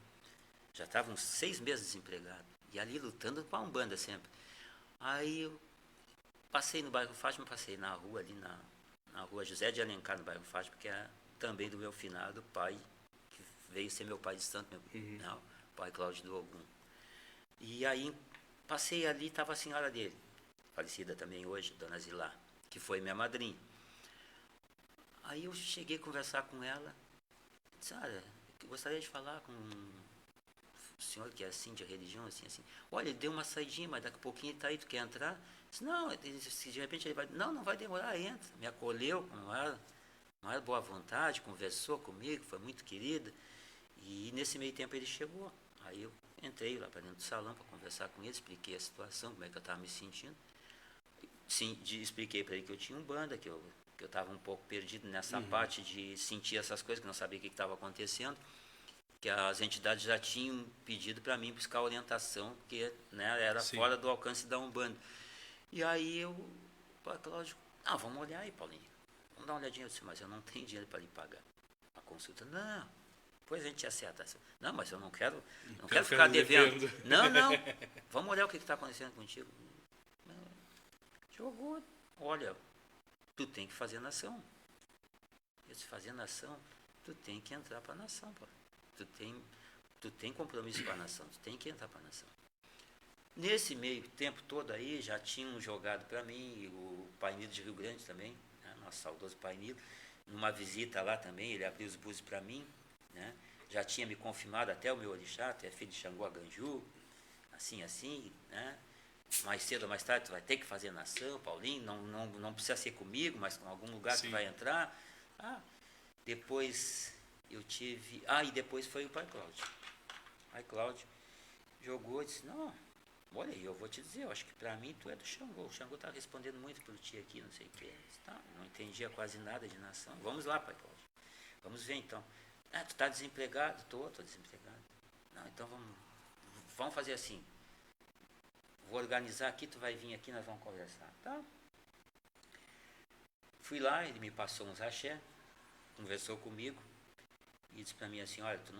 Já estava uns 6 meses desempregado. E ali lutando com a Umbanda sempre. Aí eu passei no bairro Fátima, passei na rua ali, na rua José de Alencar, no bairro Fátima, que é também do meu finado pai, que veio ser meu pai de santo, o pai Cláudio do Ogum. E aí passei ali, estava a senhora dele, falecida também hoje, Dona Zilá, que foi minha madrinha. Aí eu cheguei a conversar com ela, disse, eu gostaria de falar com o senhor que é assim, de religião, assim. Olha, ele deu uma saidinha, mas daqui a pouquinho ele está aí, tu quer entrar? Disse, não, se de repente ele vai... Não vai demorar, entra. Me acolheu, não era boa vontade, conversou comigo, foi muito querida. E nesse meio tempo ele chegou. Aí eu entrei lá para dentro do salão para conversar com ele, expliquei a situação, como é que eu estava me sentindo. Sim, expliquei para ele que eu tinha Umbanda, que eu estava um pouco perdido nessa parte de sentir essas coisas, que não sabia o que estava acontecendo, que as entidades já tinham pedido para mim buscar orientação, que, né, era fora do alcance da Umbanda. E aí o Cláudio, vamos olhar aí, Paulinho, vamos dar uma olhadinha. Eu disse, mas eu não tenho dinheiro para lhe pagar a consulta. Não, depois a gente acerta. Não, mas eu não quero ficar devendo. Não, vamos olhar o que está acontecendo contigo. Jogou, olha, tu tem que fazer nação. Eu disse, fazer nação, tu tem que entrar para a nação, pô. Tu tem compromisso com a nação, tu tem que entrar para a nação. Nesse meio tempo todo aí, já tinham jogado para mim, o Pai Nilo de Rio Grande também, né, nosso saudoso Pai Nilo, numa visita lá também, ele abriu os búzios para mim, né, já tinha me confirmado até o meu orixá, tu é filho de Xangô Aganju, assim, né, mais cedo ou mais tarde tu vai ter que fazer nação, Paulinho, não precisa ser comigo, mas com algum lugar tu vai entrar. Depois eu tive... e depois foi o Pai Cláudio. O Pai Cláudio jogou e disse, não, olha aí, eu vou te dizer, eu acho que para mim tu é do Xangô. O Xangô está respondendo muito por ti aqui, não sei o quê. Não entendia quase nada de nação. Vamos lá, Pai Cláudio. Vamos ver então. Tu está desempregado? Estou desempregado. Não, então vamos fazer assim. Vou organizar aqui, tu vai vir aqui, nós vamos conversar. Tá? Fui lá, ele me passou uns axé, conversou comigo e disse para mim assim, olha, tu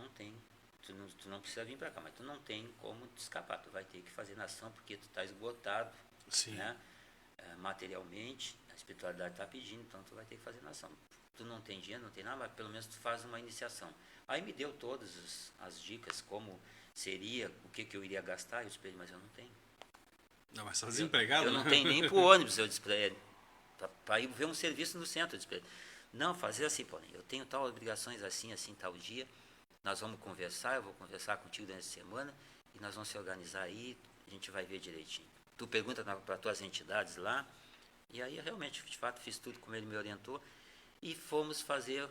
não precisa vir para cá, mas tu não tem como te escapar, tu vai ter que fazer nação porque tu está esgotado, né? Materialmente, a espiritualidade está pedindo, então tu vai ter que fazer nação. Tu não tem dinheiro, não tem nada, mas pelo menos tu faz uma iniciação. Aí me deu todas as dicas, como seria, o que eu iria gastar, eu disse para ele, mas eu não tenho. Não, mas está desempregado, eu não tenho nem para o ônibus, eu disse para ele, para ir ver um serviço no centro, eu disse para ele. Não, fazer assim, Paulinho, eu tenho tal obrigações assim, tal dia, nós vamos conversar, eu vou conversar contigo durante a semana e nós vamos se organizar aí, a gente vai ver direitinho. Tu pergunta para as tuas entidades lá, e aí realmente, de fato, fiz tudo como ele me orientou e fomos fazer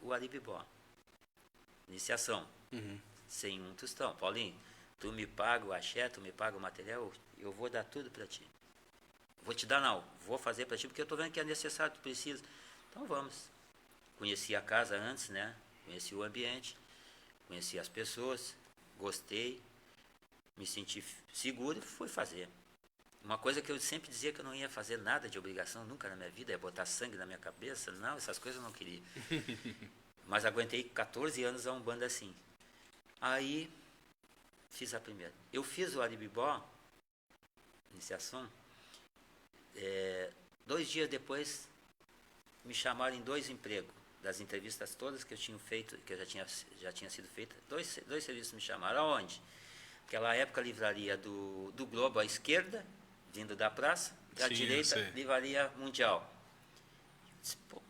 o Aribibó. Iniciação, sem um tostão. Paulinho, tu me paga o axé, tu me paga o material, eu vou dar tudo para ti. Vou te dar não, vou fazer para ti porque eu estou vendo que é necessário, tu precisa. Então vamos. Conheci a casa antes, né? Conheci o ambiente, conheci as pessoas, gostei, me senti seguro e fui fazer. Uma coisa que eu sempre dizia que eu não ia fazer nada de obrigação nunca na minha vida, é botar sangue na minha cabeça. Não, essas coisas eu não queria. Mas aguentei 14 anos a Umbanda assim. Aí, fiz a primeira. Eu fiz o Aribibó, iniciação, 2 dias depois, me chamaram em 2 empregos. Das entrevistas todas que eu tinha feito, que eu já tinha sido feita, dois serviços me chamaram. Aonde? Naquela época, a livraria do Globo à esquerda, vindo da praça, à direita, livraria Mundial. Eu disse, pô,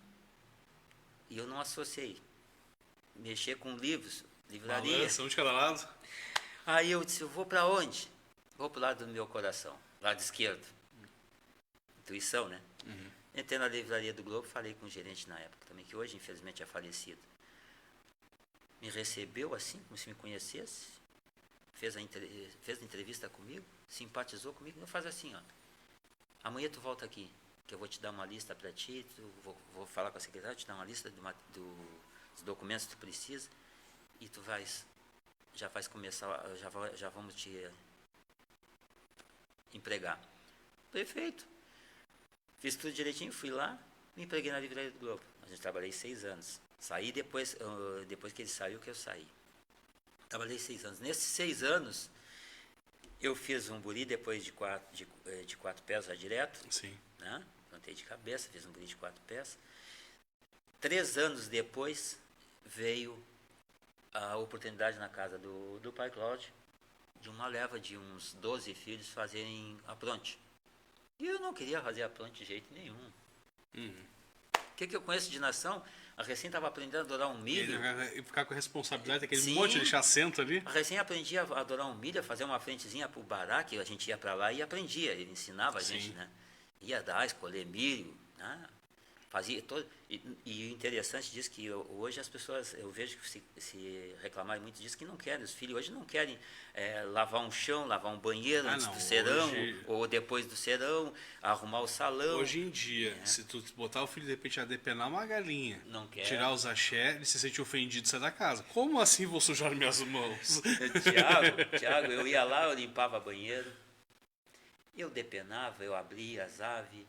e eu não associei. Mexer com livros, livraria. Balança, um de cada lado. Aí eu disse, eu vou para onde? Vou para o lado do meu coração, lado esquerdo. Intuição, né? Entrei na livraria do Globo, falei com o gerente na época também, que hoje infelizmente é falecido. Me recebeu assim, como se me conhecesse, fez a entrevista comigo, simpatizou comigo. Eu faço assim, ó, amanhã tu volta aqui, que eu vou te dar uma lista para ti, vou falar com a secretária, te dar uma lista dos documentos que tu precisa, e tu já vais começar, já vamos te empregar. Perfeito. Fiz tudo direitinho, fui lá, me empreguei na livraria do Globo. A gente trabalhei 6 anos. Saí depois que ele saiu, que eu saí. Trabalhei 6 anos. Nesses 6 anos, eu fiz um buri depois de 4 pés já direto. Sim. Né? Plantei de cabeça, fiz um buri de 4 pés. 3 anos depois, veio a oportunidade na casa do pai Cláudio, de uma leva de uns 12 filhos fazerem a pronte. E eu não queria fazer a pronte de jeito nenhum. O que eu conheço de nação? A recém estava aprendendo a adorar um milho. E ficar com a responsabilidade daquele Sim. monte de deixar assento ali. A recém aprendia a adorar um milho, a fazer uma frentezinha para o bará, que a gente ia para lá e aprendia. Ele ensinava a gente, né? Ia dar, escolher milho, né? Fazia todo. E o interessante disso que hoje as pessoas, eu vejo que se reclamarem muito disso, que não querem. Os filhos hoje não querem lavar um chão, lavar um banheiro antes do serão, ou depois do serão, arrumar o salão. Hoje em dia, se tu botar o filho de repente a depenar uma galinha, não quer. Tirar os axé, ele se sente ofendido e sai da casa. Como assim vou sujar minhas mãos? Tiago, eu ia lá, eu limpava banheiro, eu depenava, eu abria as aves.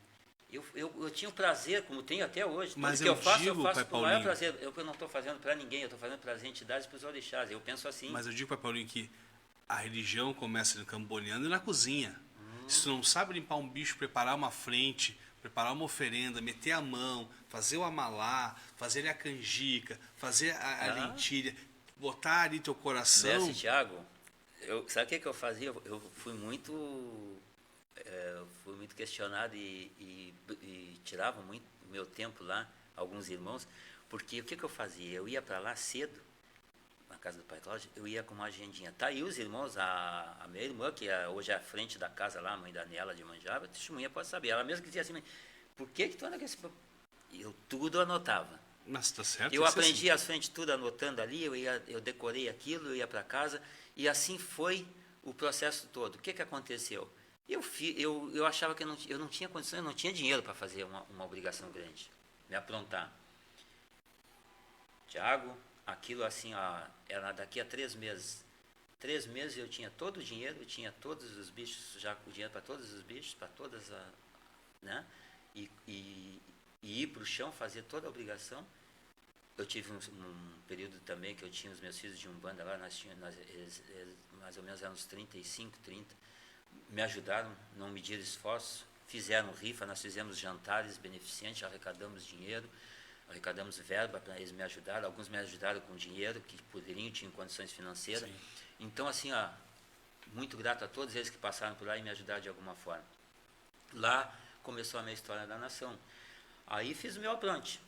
Eu tinha o prazer, como tenho até hoje. Mas tudo que eu faço com o maior Paulinho, prazer. Eu não estou fazendo para ninguém, eu estou fazendo para as entidades e para os orixás. Eu penso assim. Mas eu digo para Paulinho que a religião começa no camboneando e na cozinha. Se tu não sabe limpar um bicho, preparar uma frente, preparar uma oferenda, meter a mão, fazer o amalá, fazer a canjica, fazer a lentilha, botar ali teu coração... Mestre Tiago, sabe o que eu fazia? Eu fui muito questionado e tirava muito meu tempo lá, alguns irmãos, porque o que eu fazia? Eu ia para lá cedo, na casa do pai Cláudio, eu ia com uma agendinha. Tá aí os irmãos, a minha irmã, que hoje é à frente da casa lá, a mãe Daniela de Manjaba, testemunha pode saber. Ela mesma que dizia assim, por que tu anda com esse... Eu tudo anotava. Mas tá certo. Eu aprendi as frentes tudo anotando ali, eu decorei aquilo, eu ia para casa, e assim foi o processo todo. O que aconteceu? Eu achava que eu não tinha condição, eu não tinha dinheiro para fazer uma obrigação grande, me aprontar. Tiago, aquilo assim, era daqui a 3 meses. 3 meses eu tinha todo o dinheiro, eu tinha todos os bichos, já o dinheiro para todos os bichos, para todas né? E ir para o chão, fazer toda a obrigação. Eu tive um período também que eu tinha os meus filhos de Umbanda lá, eles mais ou menos eram uns 35, 30. Me ajudaram, não mediram esforço, fizeram rifa, nós fizemos jantares beneficentes, arrecadamos dinheiro, arrecadamos verba para eles me ajudarem, alguns me ajudaram com dinheiro, que poderiam, tinham condições financeiras. Sim. Então, assim, muito grato a todos eles que passaram por lá e me ajudaram de alguma forma. Lá começou a minha história da nação. Aí fiz o meu apronte.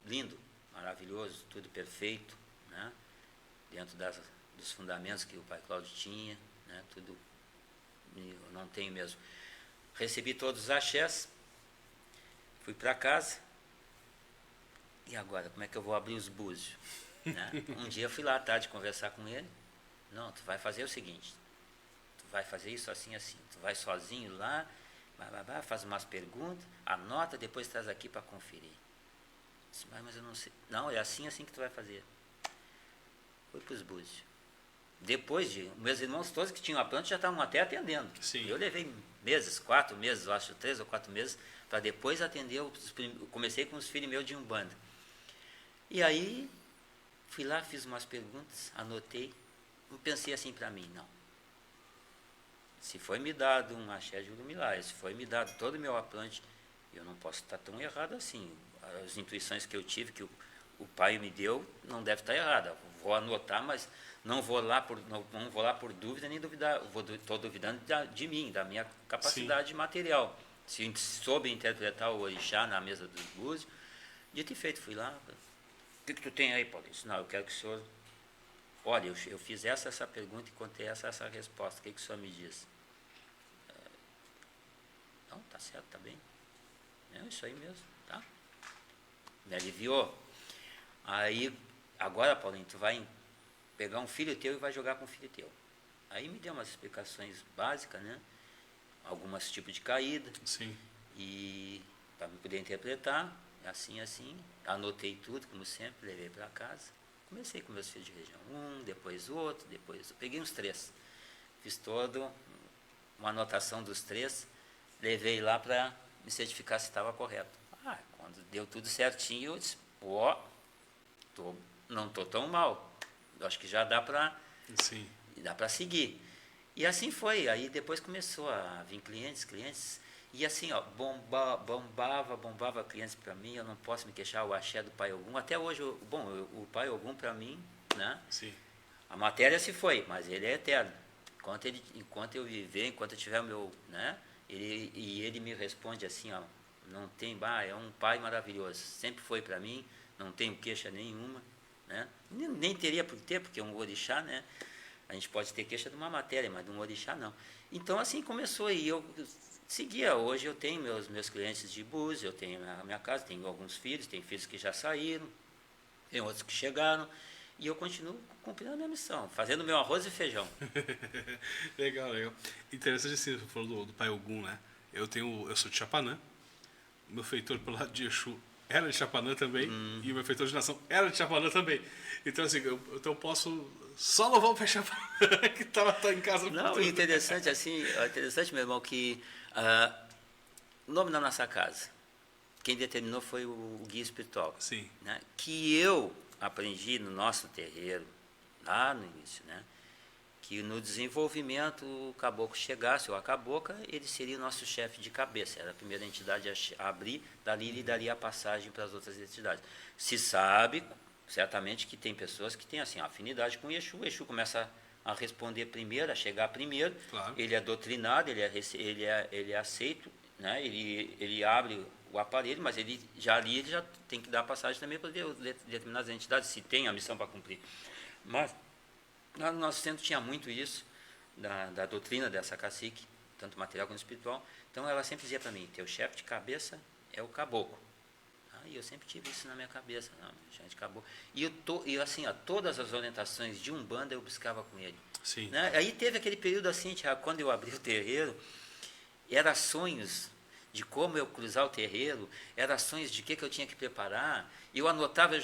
Lindo, maravilhoso, tudo perfeito, né? dentro dos fundamentos que o pai Cláudio tinha, né? Tudo eu não tenho mesmo. Recebi todos os axés, fui para casa, e agora, como é que eu vou abrir os búzios? Né? Um dia eu fui lá à tarde conversar com ele. Não, tu vai fazer o seguinte, tu vai fazer isso assim, assim. Tu vai sozinho lá, faz umas perguntas, anota, depois traz aqui para conferir. Disse, mas eu não sei. Não, é assim, assim que tu vai fazer. Fui para os búzios. Depois meus irmãos todos que tinham a planta já estavam até atendendo. Sim. Eu levei meses, 4 meses, eu acho, 3 ou 4 meses, para depois atender. Eu comecei com os filhos meus de Umbanda. E aí, fui lá, fiz umas perguntas, anotei, e pensei assim para mim, não. Se foi me dado um axé de Urumilá, se foi me dado todo o meu aplante, eu não posso estar tão errado assim. As intuições que eu tive, que o pai me deu, não deve estar errada. Vou anotar, mas não vou lá por dúvida, nem duvidar. Estou duvidando de mim, da minha capacidade Sim. material. Se soube interpretar o orixá na mesa dos búzios, dito e feito, fui lá. O que tu tem aí, Paulo? Disse, não, eu quero que o senhor... Olha, eu fiz essa pergunta e contei essa resposta. O que o senhor me diz? Não, tá certo, tá bem. É isso aí mesmo, tá? Me aliviou. Aí, agora, Paulinho, tu vai pegar um filho teu e vai jogar com um filho teu. Aí me deu umas explicações básicas, né? Alguns tipos de caída. Sim. E para me poder interpretar, assim, assim. Anotei tudo, como sempre, levei para casa. Comecei com meus filhos de região. Um, depois o outro, depois... Eu peguei uns 3. Fiz toda uma anotação dos 3. Levei lá para me certificar se estava correto. Quando deu tudo certinho, eu disse, não estou tão mal. Eu acho que já dá para seguir. E assim foi. Aí depois começou a vir clientes. E assim, ó, bombava clientes para mim. Eu não posso me queixar, o axé do Pai Ogum. Até hoje, o Pai Ogum para mim, né? Sim. A matéria se foi, mas ele é eterno. Enquanto eu viver, enquanto eu tiver o meu, né? Ele me responde assim, ó, não tem, é um pai maravilhoso, sempre foi para mim, não tenho queixa nenhuma, né? Nem teria por ter, porque é um orixá, né? A gente pode ter queixa de uma matéria, mas de um orixá não. Então assim começou e eu seguia. Hoje eu tenho meus clientes de búzios, eu tenho a minha casa, tenho alguns filhos, tenho filhos que já saíram, tem outros que chegaram. E eu continuo cumprindo a minha missão, fazendo meu arroz e feijão. Legal. Interessante assim, você falou do Pai Ogum, né? Eu sou de Chapanã, meu feitor pelo lado de Exu era de Chapanã também, e o meu feitor de nação era de Chapanã também. Então assim, eu posso só louvar o Pai Chapanã que estava em casa. Não, interessante meu irmão, que o nome da nossa casa, quem determinou foi o guia espiritual. Sim. Né? Que eu aprendi no nosso terreiro, lá no início, né? Que no desenvolvimento o caboclo chegasse, ou a cabocla, ele seria o nosso chefe de cabeça. Era a primeira entidade a abrir, dali ele daria a passagem para as outras entidades. Se sabe, certamente, que tem pessoas que têm assim, afinidade com o Exu começa a responder primeiro, a chegar primeiro, claro. Ele é doutrinado, ele é aceito, né? Ele abre o aparelho, mas ele já tem que dar passagem também para determinadas entidades, se tem a missão para cumprir. Mas lá no nosso centro tinha muito isso, da doutrina dessa cacique, tanto material quanto espiritual. Então ela sempre dizia para mim, teu chefe de cabeça é o caboclo. E eu sempre tive isso na minha cabeça, chefe de caboclo. E assim, todas as orientações de Umbanda eu buscava com ele. Sim. Né? Aí teve aquele período assim, quando eu abri o terreiro, era sonhos de como eu cruzar o terreiro, era sonhos de que eu tinha que preparar. E eu anotava,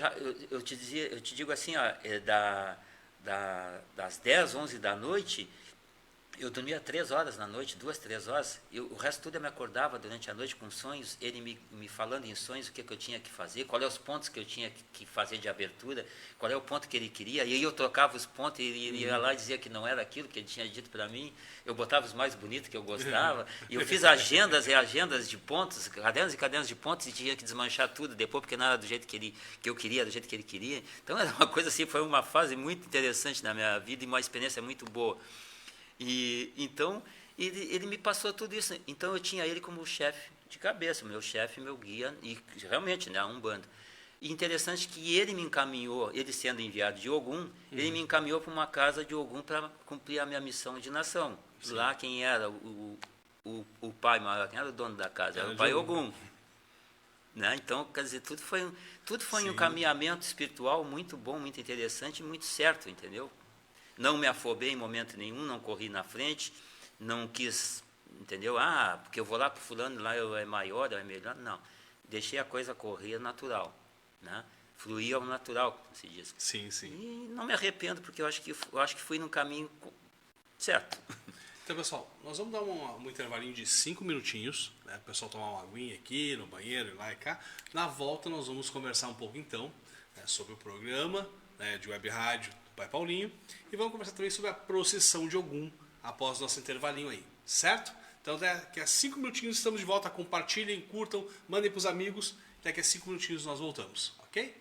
eu te digo assim, das 10, 11 da noite, eu dormia 3 horas na noite, 2, 3 horas, o resto tudo eu me acordava durante a noite com sonhos, ele me falando em sonhos o que eu tinha que fazer, qual é os pontos que eu tinha que fazer de abertura, qual é o ponto que ele queria, e aí eu trocava os pontos, e ele ia lá e dizia que não era aquilo que ele tinha dito para mim, eu botava os mais bonitos que eu gostava, e eu fiz agendas de pontos, cadernos e cadernos de pontos, e tinha que desmanchar tudo depois, porque não era do jeito que eu queria, do jeito que ele queria. Então era uma coisa assim, foi uma fase muito interessante na minha vida e uma experiência muito boa. E então ele me passou tudo isso. Então eu tinha ele como chefe de cabeça, meu chefe, meu guia, e realmente, né, a Umbanda. E interessante que ele me encaminhou, ele sendo enviado de Ogum, ele me encaminhou para uma casa de Ogum para cumprir a minha missão de nação. Sim. Lá quem era o pai maior, quem era o dono da casa? Era Era o pai de Ogum. Ogum. Né? Então, quer dizer, tudo foi Sim. um encaminhamento espiritual muito bom, muito interessante e muito certo, entendeu? Não me afobei em momento nenhum, não corri na frente, não quis, entendeu? Ah, porque eu vou lá para fulano, lá eu é maior, eu é melhor. Não, deixei a coisa correr natural, né? Fluir ao natural, como se diz. Sim, sim. E não me arrependo, porque eu acho que fui no caminho certo. Então, pessoal, nós vamos dar um intervalinho de 5 minutinhos, né? O pessoal tomar uma aguinha aqui, no banheiro, e lá e cá. Na volta, nós vamos conversar um pouco, então, né, sobre o programa, né, de web rádio do Pai Paulinho. E vamos conversar também sobre a procissão de Ogum, após nosso intervalinho aí, certo? Então, daqui a 5 minutinhos estamos de volta. Compartilhem, curtam, mandem para os amigos. Daqui a 5 minutinhos nós voltamos, ok?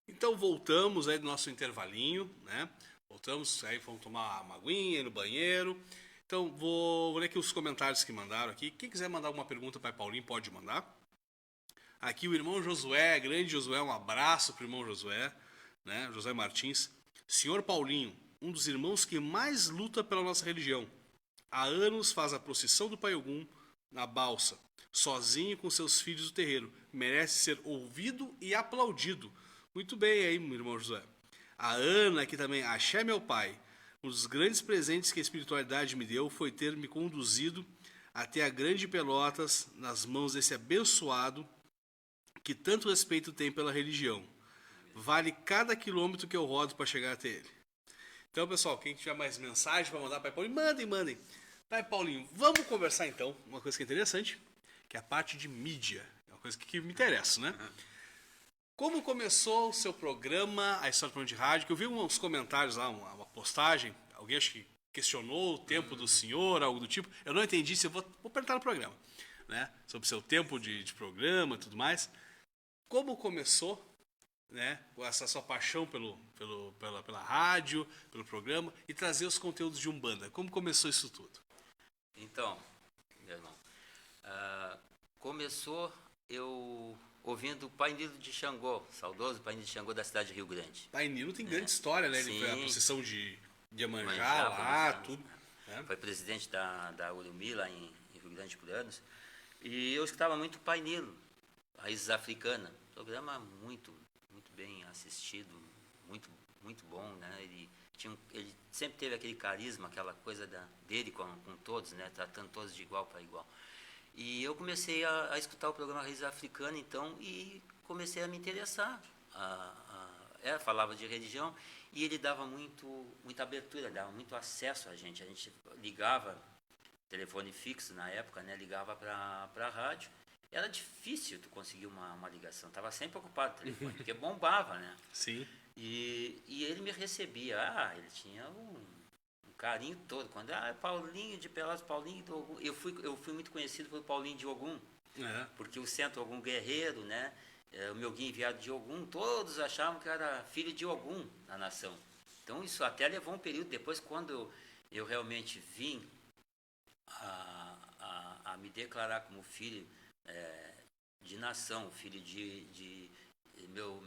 Então voltamos aí do nosso intervalinho, né? Voltamos, aí vamos tomar uma aguinha no banheiro. Então vou ler aqui os comentários que mandaram aqui. Quem quiser mandar alguma pergunta para Paulinho, pode mandar. Aqui o irmão Josué, grande Josué, um abraço para o irmão Josué, né? José Martins. Senhor Paulinho, um dos irmãos que mais luta pela nossa religião. Há anos faz a procissão do Pai Ogum na balsa, sozinho com seus filhos do terreiro. Merece ser ouvido e aplaudido. Muito bem aí, meu irmão Josué. A Ana aqui também, axé meu pai. Um dos grandes presentes que a espiritualidade me deu foi ter me conduzido até a Grande Pelotas nas mãos desse abençoado que tanto respeito tem pela religião. Vale cada quilômetro que eu rodo para chegar até ele. Então, pessoal, quem tiver mais mensagem para mandar para Paulinho, mandem. Pai Paulinho, vamos conversar então. Uma coisa que é interessante, que é a parte de mídia. É uma coisa que me interessa, né? Como começou o seu programa, a História do Programa de Rádio? Que eu vi uns comentários lá, uma postagem. Alguém acho que questionou o tempo do senhor, algo do tipo. Eu não entendi, se eu vou perguntar no programa, né? Sobre o seu tempo de programa e tudo mais. Como começou, né, com essa sua paixão pela rádio, pelo programa e trazer os conteúdos de Umbanda? Como começou isso tudo? Então, meu irmão, começou eu ouvindo o Pai Nilo de Xangô, saudoso Pai Nilo de Xangô da cidade de Rio Grande. Pai Nilo tem grande história, né? Ele foi a procissão de Iemanjá lá, tudo. Né? Foi presidente da Urumi lá em Rio Grande por anos. E eu escutava muito Pai Nilo, Raízes Africanas. Programa muito bem assistido, muito bom, né? Ele sempre teve aquele carisma, aquela coisa dele com todos, né? Tratando todos de igual para igual. E eu comecei a escutar o programa Raízes Africanas, então, e comecei a me interessar. Falava de religião e ele dava muita abertura, dava muito acesso a gente. A gente ligava, telefone fixo na época, né? Ligava para a rádio. Era difícil tu conseguir uma ligação, estava sempre ocupado o telefone, porque bombava, né? Sim. E ele me recebia, ele tinha um carinho todo. Quando, Paulinho de Pelotas, Paulinho de Ogum. Eu fui muito conhecido pelo Paulinho de Ogum, porque o centro Ogum Guerreiro, né? O meu guia enviado de Ogum, todos achavam que era filho de Ogum na nação. Então isso até levou um período depois, quando eu realmente vim a me declarar como filho de nação, filho de meu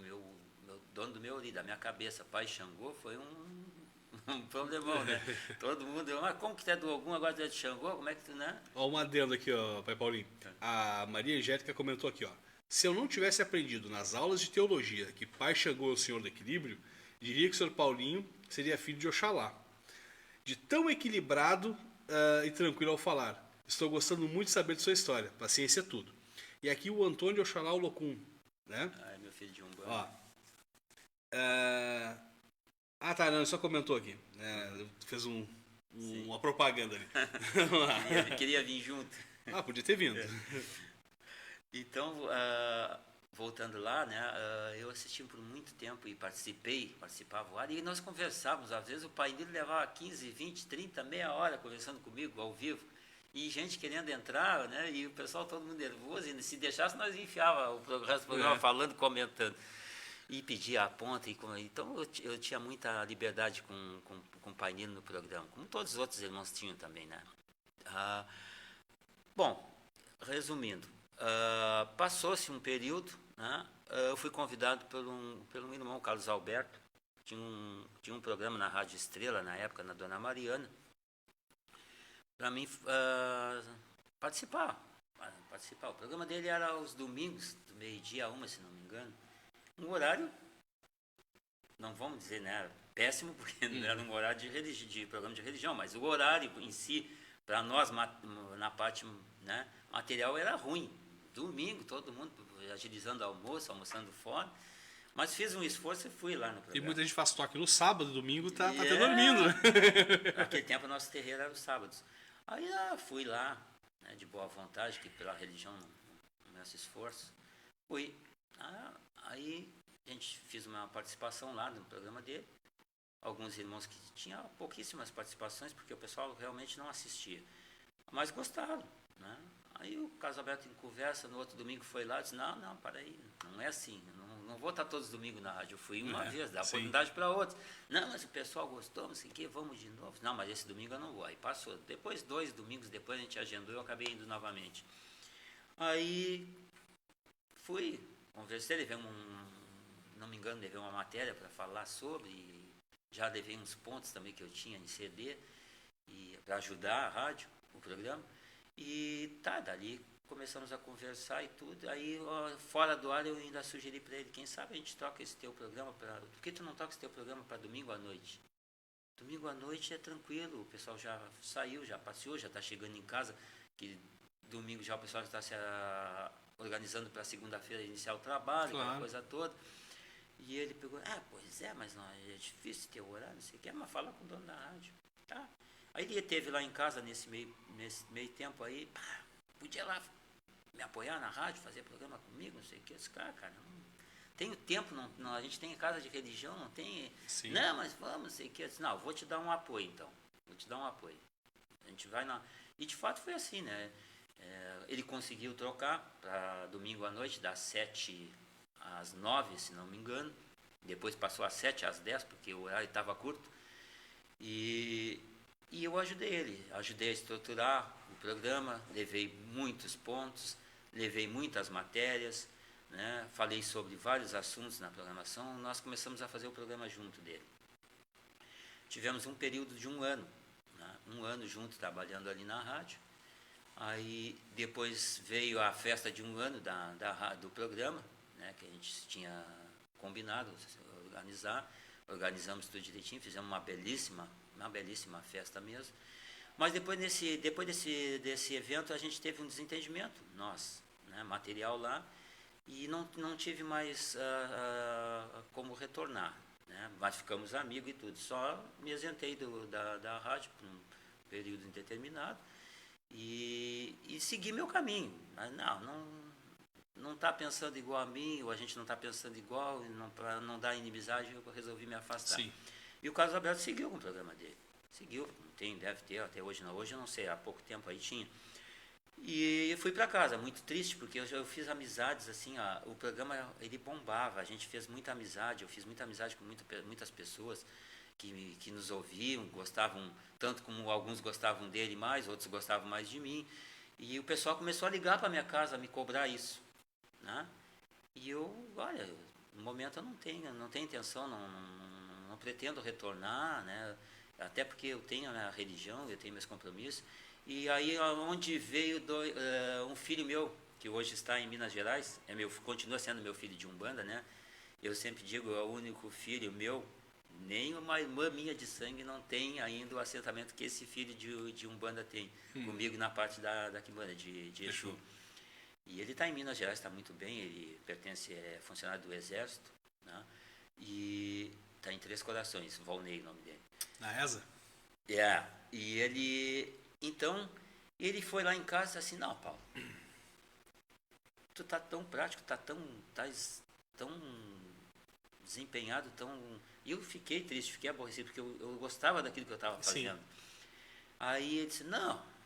dono do meu ori, da minha cabeça, pai Xangô, foi um problemão, né? Todo mundo, mas como que tu é do Ogum, agora tu é de Xangô, como é que tu, né? Ó, um adendo aqui, ó, pai Paulinho. A Maria Angélica comentou aqui, ó. Se eu não tivesse aprendido nas aulas de teologia que pai Xangô é o senhor do equilíbrio, diria que o senhor Paulinho seria filho de Oxalá. De tão equilibrado e tranquilo ao falar. Estou gostando muito de saber de sua história. Paciência é tudo. E aqui o Antônio Oxalá Olocum, né? É meu filho de Umbanda. Ó. Tá, não, ele só comentou aqui. Fez uma propaganda ali. Queria vir junto. Podia ter vindo. Então, voltando lá, né, eu assisti por muito tempo e participava lá, e nós conversávamos. Às vezes o pai dele levava 15, 20, 30, meia hora conversando comigo ao vivo. E gente querendo entrar, né? E o pessoal todo mundo nervoso. E se deixasse, nós enfiava o programa falando, comentando. E pedia a ponta. Então, eu tinha muita liberdade com o Pai Nilo no programa. Como todos os outros irmãos tinham também, né? Bom, resumindo. Passou-se um período, né? Eu fui convidado pelo irmão Carlos Alberto. Tinha um programa na Rádio Estrela, na época, na Dona Mariana, para mim participar. O programa dele era aos domingos, do meio-dia a 1, se não me engano. Um horário, não vamos dizer, né, péssimo, porque não era um horário de programa de religião, mas o horário em si, para nós, na parte, né, material, era ruim. Domingo, todo mundo agilizando almoço, almoçando fora. Mas fiz um esforço e fui lá no programa. E muita gente faz toque no sábado, domingo tá até dormindo, né? Naquele tempo, o nosso terreiro era os sábados. Aí fui lá, né, de boa vontade, que pela religião não meço esforço. Fui. Aí a gente fez uma participação lá no programa dele. Alguns irmãos que tinham pouquíssimas participações, porque o pessoal realmente não assistia. Mas gostaram, né? Aí o Caso Aberto em conversa, no outro domingo foi lá, disse, não, para aí, não é assim, não vou estar todos os domingos na rádio. Eu fui uma vez, dá oportunidade para outros. Não, mas o pessoal gostou, não sei o quê, vamos de novo. Não, mas esse domingo eu não vou. Aí passou. Depois, 2 domingos depois, a gente agendou e eu acabei indo novamente. Aí fui, conversei, levei não me engano, levei uma matéria para falar sobre, e já levei uns pontos também que eu tinha em CD, para ajudar a rádio, o programa. E dali começamos a conversar e tudo. Aí, fora do ar, eu ainda sugeri para ele, quem sabe a gente troca esse teu programa para... Por que tu não toca esse teu programa para domingo à noite? Domingo à noite é tranquilo, o pessoal já saiu, já passeou, já está chegando em casa, que domingo já o pessoal está se organizando para segunda-feira iniciar o trabalho, aquela coisa toda. E ele pegou, pois é, mas não, é difícil ter horário, não sei o que, mas fala com o dono da rádio. Tá. Aí ele esteve lá em casa nesse meio tempo aí, podia lá me apoiar na rádio, fazer programa comigo, não sei o que. Esse cara, não tenho tempo, não, a gente tem casa de religião, não tem... Sim. Não, mas vamos, não sei o que. Eu disse, não, vou te dar um apoio então, vou te dar um apoio. A gente vai na... E de fato foi assim, né? Ele conseguiu trocar para domingo à noite, das 7 às 9, se não me engano. Depois passou às 7 às 10, porque o horário estava curto. E eu ajudei a estruturar o programa, levei muitos pontos, levei muitas matérias, né? Falei sobre vários assuntos na programação. Nós começamos a fazer o programa junto dele. Tivemos um período de 1 ano, né? 1 ano junto, trabalhando ali na rádio. Aí depois veio a festa de 1 ano do programa, né? Que a gente tinha combinado organizar. Organizamos tudo direitinho, fizemos uma belíssima festa mesmo. Mas depois desse evento a gente teve um desentendimento, né, material lá, e não tive mais como retornar, né, mas ficamos amigos e tudo. Só me ausentei da rádio por um período indeterminado e segui meu caminho. Não está pensando igual a mim, ou a gente não está pensando igual, para não dar inimizade, eu resolvi me afastar. Sim. E o Carlos Alberto seguiu com o programa dele. Seguiu, deve ter, até hoje não. Hoje eu não sei, há pouco tempo aí tinha. E fui para casa, muito triste, porque eu fiz amizades, assim, o programa ele bombava, a gente fez muita amizade, eu fiz muita amizade com muitas pessoas que nos ouviam, gostavam, tanto como alguns gostavam dele mais, outros gostavam mais de mim. E o pessoal começou a ligar para minha casa, a me cobrar isso. Né? E olha, no momento eu não tenho intenção, não pretendo retornar, né? Até porque eu tenho a minha religião, eu tenho meus compromissos. E aí onde veio um filho meu, que hoje está em Minas Gerais, continua sendo meu filho de Umbanda, né? Eu sempre digo, é o único filho meu, nem uma irmã minha de sangue não tem ainda o assentamento que esse filho de Umbanda tem, comigo na parte da Quimbanda, de Exu. E ele está em Minas Gerais, está muito bem, ele é funcionário do Exército, né? E está em Três Corações, Volney o nome dele. Na ESA? E ele foi lá em casa e disse assim, não, Paulo, tu tá tão prático, tá tão desempenhado, E eu fiquei triste, fiquei aborrecido, porque eu gostava daquilo que eu estava fazendo. Sim. Aí ele disse, não...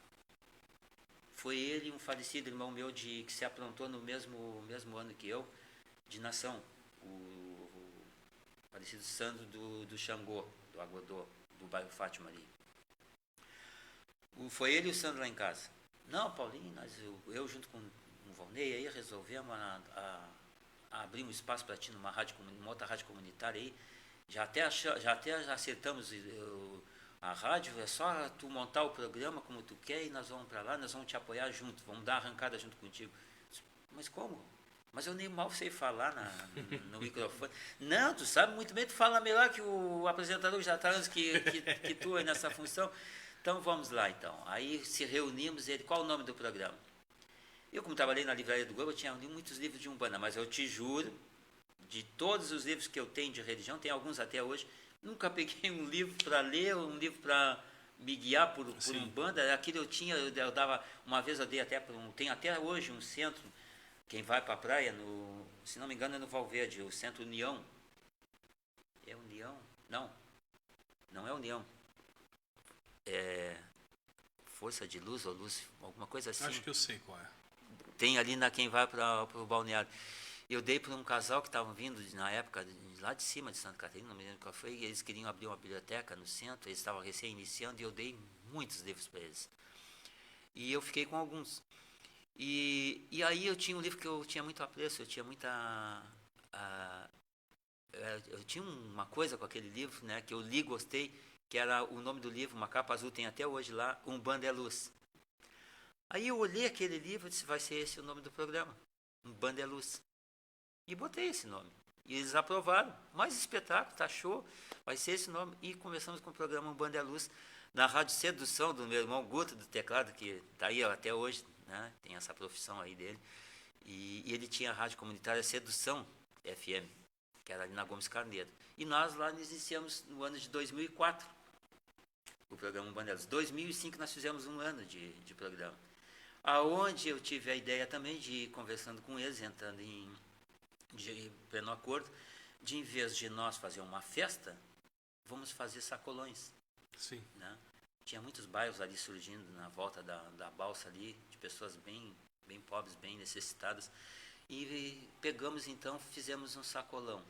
Foi ele, um falecido irmão meu que se aprontou no mesmo ano que eu, de Nação, o falecido Sandro do Xangô, do Agodô, do bairro Fátima ali. Foi ele e o Sandro lá em casa. Não, Paulinho, eu junto com o Volney aí resolvemos abrir um espaço para ti numa outra rádio comunitária aí. Já até acertamos a rádio, é só tu montar o programa como tu quer e nós vamos para lá, nós vamos te apoiar junto, vamos dar arrancada junto contigo. Mas como? Mas eu nem mal sei falar no microfone. Não, tu sabe muito bem, tu fala melhor que o apresentador que já está anos que tu aí nessa função. Então vamos lá então. Aí se reunimos, qual o nome do programa? Eu, como trabalhei na Livraria do Globo, eu tinha lido muitos livros de Umbanda, mas eu te juro, de todos os livros que eu tenho de religião, tem alguns até hoje, nunca peguei um livro para ler, um livro para me guiar por Umbanda. Aquilo eu dava, uma vez eu dei até tem até hoje um centro, quem vai para a praia, se não me engano é no Valverde, o Centro União. É União? Não é União. Força de Luz, ou Luz, alguma coisa assim. Acho que eu sei qual é. Tem ali na quem vai para o balneário. Eu dei para um casal que estavam vindo na época lá de cima de Santa Catarina, não me lembro qual foi, e eles queriam abrir uma biblioteca no centro, eles estavam recém-iniciando e eu dei muitos livros para eles. E eu fiquei com alguns. E aí eu tinha um livro que eu tinha muito apreço, eu tinha muita... eu tinha uma coisa com aquele livro, né, que eu li, gostei, que era o nome do livro, uma capa azul, tem até hoje lá, Umbanda é Luz. Aí eu olhei aquele livro e disse, vai ser esse o nome do programa, Umbanda é Luz. E botei esse nome. E eles aprovaram. Mais espetáculo, tá show, vai ser esse nome. E começamos com o programa Umbanda é Luz, na Rádio Sedução, do meu irmão Guto, do teclado, que está aí até hoje, né, tem essa profissão aí dele. E ele tinha a rádio comunitária Sedução FM, que era ali na Gomes Carneiro. E nós lá iniciamos no ano de 2004, o programa Umbanda é Luz. Em 2005 nós fizemos um ano de programa. Aonde eu tive a ideia também de ir conversando com eles, entrando de pleno acordo, de em vez de nós fazer uma festa, vamos fazer sacolões. Sim. Né? Tinha muitos bairros ali surgindo na volta da balsa ali, de pessoas bem pobres, bem necessitadas. E pegamos então, fizemos um sacolão.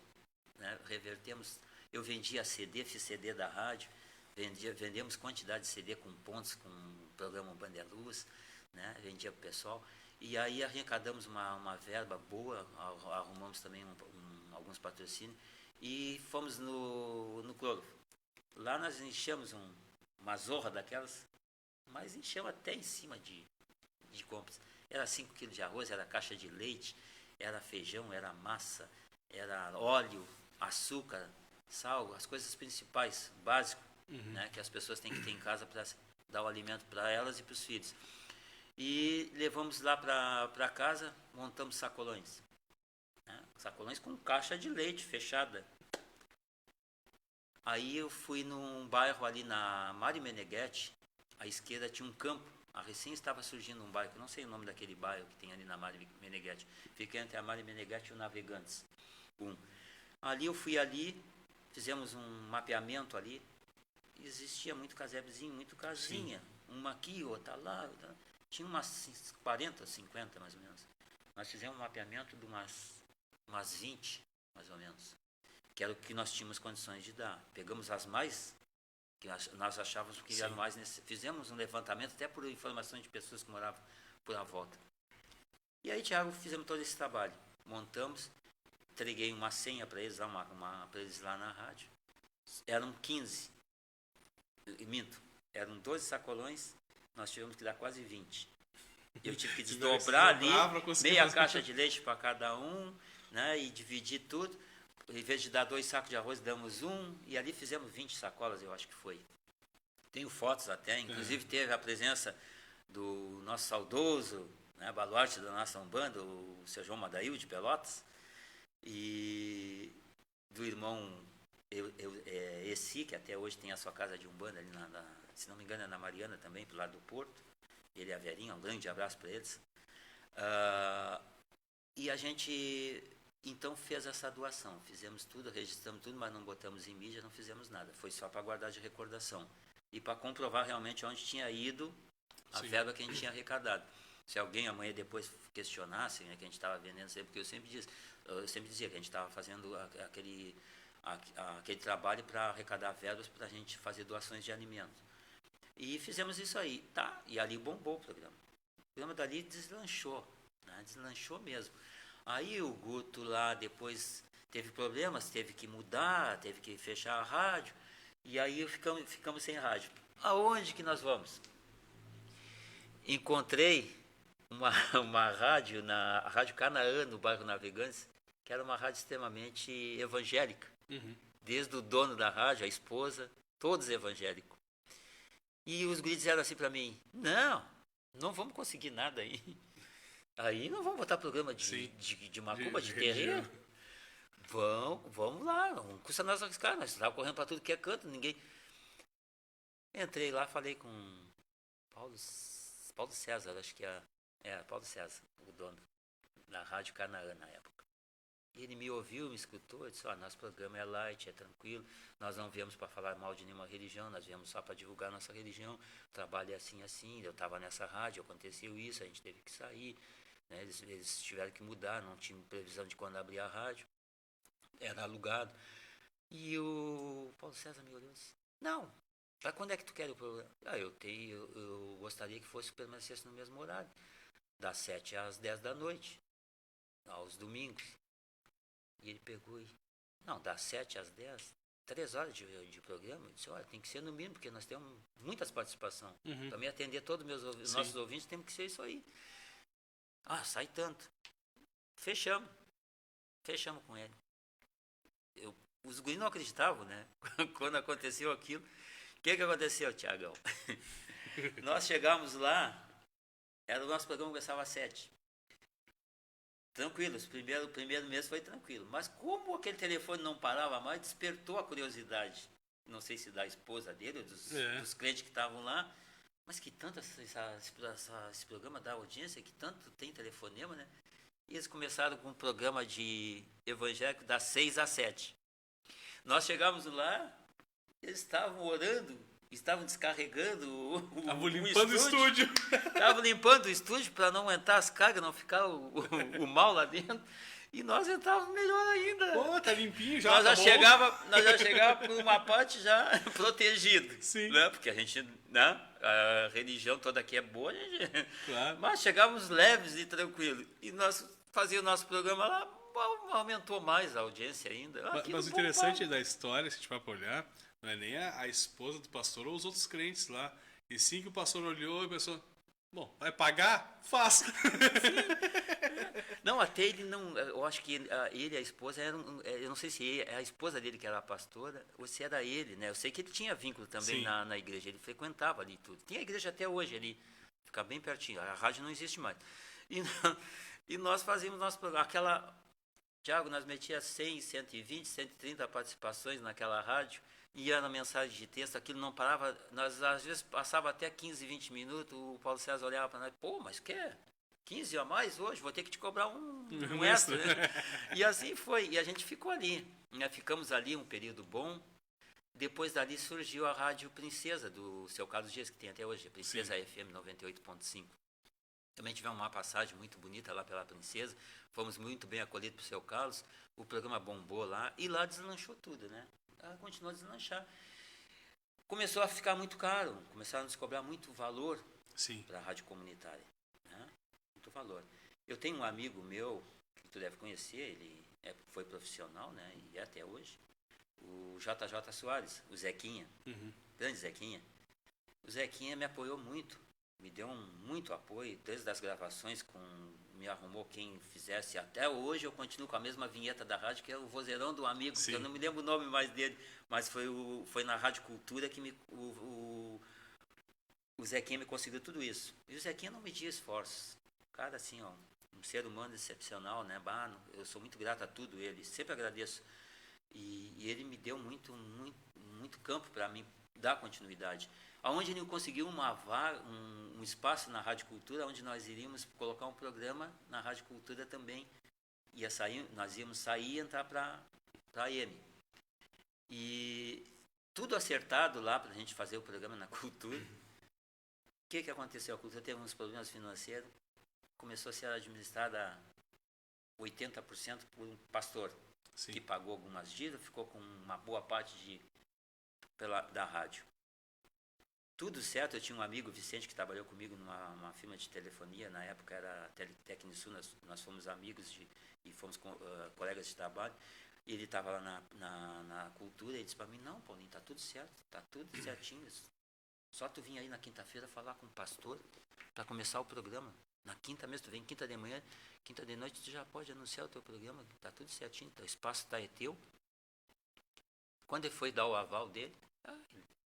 Né? Revertemos, eu vendia CD, fiz CD da rádio, vendemos quantidade de CD com pontos, com o programa Banda é Luz, né? Vendia para o pessoal. E aí arrecadamos uma verba boa, arrumamos também alguns patrocínios e fomos no Cloro. Lá nós enchemos uma zorra daquelas, mas enchemos até em cima de compras. Era 5 quilos de arroz, era caixa de leite, era feijão, era massa, era óleo, açúcar, sal, as coisas principais, básicas, né, que as pessoas têm que ter em casa para dar o alimento para elas e para os filhos. E levamos lá para casa, montamos sacolões. Né? Sacolões com caixa de leite fechada. Aí eu fui num bairro ali na Mário Meneghetti, à esquerda tinha um campo. Recém estava surgindo um bairro, não sei o nome daquele bairro que tem ali na Mário Meneghetti. Fica entre a Mário Meneghetti e o Navegantes. Ali eu fui ali, fizemos um mapeamento ali. Existia muito casebrezinho, muito casinha. Sim. Uma aqui, outra lá, outra. Tinha umas 40, 50 mais ou menos. Nós fizemos um mapeamento de umas 20, mais ou menos. Que era o que nós tínhamos condições de dar. Pegamos as mais, que nós achávamos que eram mais fizemos um levantamento até por informações de pessoas que moravam por à volta. E aí, Thiago, fizemos todo esse trabalho. Montamos, entreguei uma senha para eles, para eles lá na rádio. Eram 15. Minto. Eram 12 sacolões, nós tivemos que dar quase 20. Eu tive que desdobrar ali, meia caixa de leite para cada um, né, e dividir tudo. Em vez de dar 2 sacos de arroz, damos 1, e ali fizemos 20 sacolas, eu acho que foi. Tenho fotos até, inclusive teve a presença do nosso saudoso, né, baluarte da nossa Umbanda, o seu João Madail, de Pelotas, e do irmão Essi, que até hoje tem a sua casa de Umbanda ali se não me engano é na Mariana também, pro lado do Porto. Ele e a Verinha, um grande abraço para eles. E a gente então fez essa doação, fizemos tudo, registramos tudo, mas não botamos em mídia, não fizemos nada, foi só para guardar de recordação e para comprovar realmente onde tinha ido a verba que a gente tinha arrecadado. Se alguém amanhã depois questionasse, né, que a gente estava vendendo sempre, porque eu sempre dizia que a gente estava fazendo aquele trabalho para arrecadar verbas para a gente fazer doações de alimento. E fizemos isso aí, tá? E ali bombou o programa. O programa dali deslanchou, né? Deslanchou mesmo. Aí o Guto lá depois teve problemas, teve que mudar, teve que fechar a rádio, e aí ficamos sem rádio. Aonde que nós vamos? Encontrei uma rádio, na Rádio Canaã, no bairro Navegantes, que era uma rádio extremamente evangélica. Desde o dono da rádio, a esposa, todos evangélicos. E os guris disseram assim para mim, não vamos conseguir nada aí. Aí não vamos botar programa de macumba, de terreiro. Vamos lá, não custa nós arriscar, nós estávamos correndo para tudo que é canto, ninguém... Entrei lá, falei com Paulo César, acho que Paulo César, o dono da Rádio Canaã na época. E ele me ouviu, me escutou, disse, nosso programa é light, é tranquilo, nós não viemos para falar mal de nenhuma religião, nós viemos só para divulgar nossa religião, o trabalho é assim, assim, eu estava nessa rádio, aconteceu isso, a gente teve que sair, né? Eles tiveram que mudar, não tinha previsão de quando abrir a rádio, era alugado. E o Paulo César me olhou e disse, não, para quando é que tu quer o programa? Eu gostaria que fosse permanecesse no mesmo horário, das 7 às 10 da noite, aos domingos. E ele pegou e, não, das 7 às 10, 3 horas de programa. Eu disse, olha, tem que ser no mínimo, porque nós temos muitas participações. Para me atender todos os nossos ouvintes, tem que ser isso aí. Sai tanto. Fechamos com ele. Os guris não acreditavam, né? Quando aconteceu aquilo. O que aconteceu, Tiagão? Nós chegamos lá, o nosso programa começava às 7. Tranquilo, o primeiro mês foi tranquilo. Mas como aquele telefone não parava mais, despertou a curiosidade. Não sei se da esposa dele ou dos clientes que estavam lá. Mas que tanto esse programa dá audiência, que tanto tem telefonema, né? E eles começaram com um programa de evangélico das 6 às 7. Nós chegamos lá, eles estavam orando, estavam descarregando estavam limpando o estúdio. Estavam limpando o estúdio para não aumentar as cargas, não ficar o mal lá dentro. E nós entrávamos melhor ainda. Pô, tá limpinho já. Nós já chegava por uma parte já protegido. Sim. Né? Porque a gente, né? A religião toda aqui é boa, gente. Claro. Mas chegávamos leves e tranquilos. E nós fazíamos o nosso programa lá, aumentou mais a audiência ainda. Mas o interessante da história, se a gente vai olhar, não é nem a esposa do pastor ou os outros crentes lá. E sim que o pastor olhou e pensou, bom, vai pagar? Faça. Não, até ele não, eu acho que ele e a esposa eram, eu não sei se é a esposa dele que era a pastora, ou se era ele, né? Eu sei que ele tinha vínculo também na igreja, ele frequentava ali tudo. Tem a igreja até hoje ali, fica bem pertinho, a rádio não existe mais. E nós fazíamos nosso programa, Tiago, nós metíamos 100, 120, 130 participações naquela rádio, ia na mensagem de texto, aquilo não parava, nós às vezes passava até 15, 20 minutos, o Paulo César olhava para nós, pô, mas quer 15 a mais hoje? Vou ter que te cobrar um extra. E assim foi, e a gente ficou ali, né? Ficamos ali um período bom, depois dali surgiu a Rádio Princesa, do seu Carlos Dias, que tem até hoje, Princesa FM 98.5. Também tivemos uma passagem muito bonita lá pela Princesa, fomos muito bem acolhidos por seu Carlos, o programa bombou lá, e lá deslanchou tudo, né? Continuou a deslanchar. Começou a ficar muito caro, começaram a nos cobrar muito valor para a rádio comunitária, né? Muito valor. Eu tenho um amigo meu, que tu deve conhecer, ele foi profissional, né? E é até hoje, o JJ Soares, o Zequinha, grande Zequinha. O Zequinha me apoiou muito, me deu muito apoio, desde as gravações, me arrumou quem fizesse. Até hoje eu continuo com a mesma vinheta da rádio, que é o vozeirão do amigo, que eu não me lembro o nome mais dele, mas foi na Rádio Cultura que o Zequinha me conseguiu tudo isso. E o Zequinha não media esforços. Cara, assim, ó, um ser humano excepcional, né? Eu sou muito grato a tudo ele, sempre agradeço. E ele me deu muito campo para mim dar continuidade. Onde ele conseguiu um espaço na Rádio Cultura, onde nós iríamos colocar um programa na Rádio Cultura também. Nós íamos sair e entrar para a AM. E tudo acertado lá para a gente fazer o programa na Cultura. O que aconteceu? A Cultura teve uns problemas financeiros, começou a ser administrada 80% por um pastor, que pagou algumas dívidas, ficou com uma boa parte da rádio. Tudo certo, eu tinha um amigo, Vicente, que trabalhou comigo numa firma de telefonia, na época era Teletec Sul, nós fomos amigos e fomos colegas de trabalho, e ele estava lá na Cultura, e disse para mim, não, Paulinho, está tudo certo, está tudo certinho, só tu vir aí na quinta-feira falar com o pastor para começar o programa, na quinta mesmo, tu vem quinta de manhã, quinta de noite, tu já pode anunciar o teu programa, está tudo certinho, o espaço é teu. Quando ele foi dar o aval dele,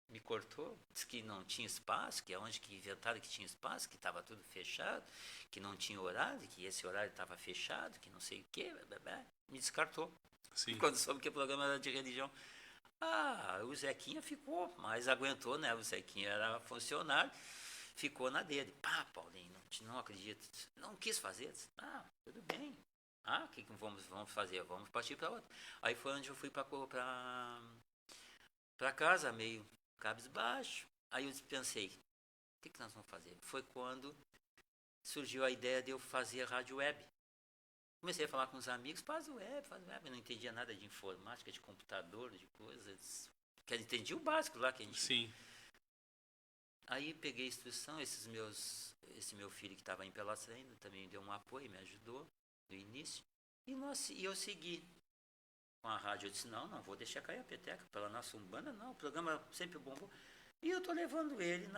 me cortou, disse que não tinha espaço, que é onde que inventaram que tinha espaço, que estava tudo fechado, que não tinha horário, que esse horário estava fechado, que não sei o quê, me descartou. Quando soube que o programa era de religião. O Zequinha ficou, mas aguentou, né? O Zequinha era funcionário, ficou na dele. Paulinho, não acredito. Não quis fazer. Disse, tudo bem. Ah, o que vamos fazer? Vamos partir para outra. Aí foi onde eu fui para casa, meio cabisbaixo. Aí eu pensei, o que nós vamos fazer? Foi quando surgiu a ideia de eu fazer rádio web. Comecei a falar com os amigos, faz web. Eu não entendia nada de informática, de computador, de coisas. Que eu entendi o básico lá que a gente... Sim. Aí peguei a instrução, esse meu filho que estava em Pelotas ainda também deu um apoio, me ajudou no início. E eu segui com a rádio. Eu disse, não vou deixar cair a peteca pela nossa Umbanda, não. O programa sempre bombou. E eu estou levando ele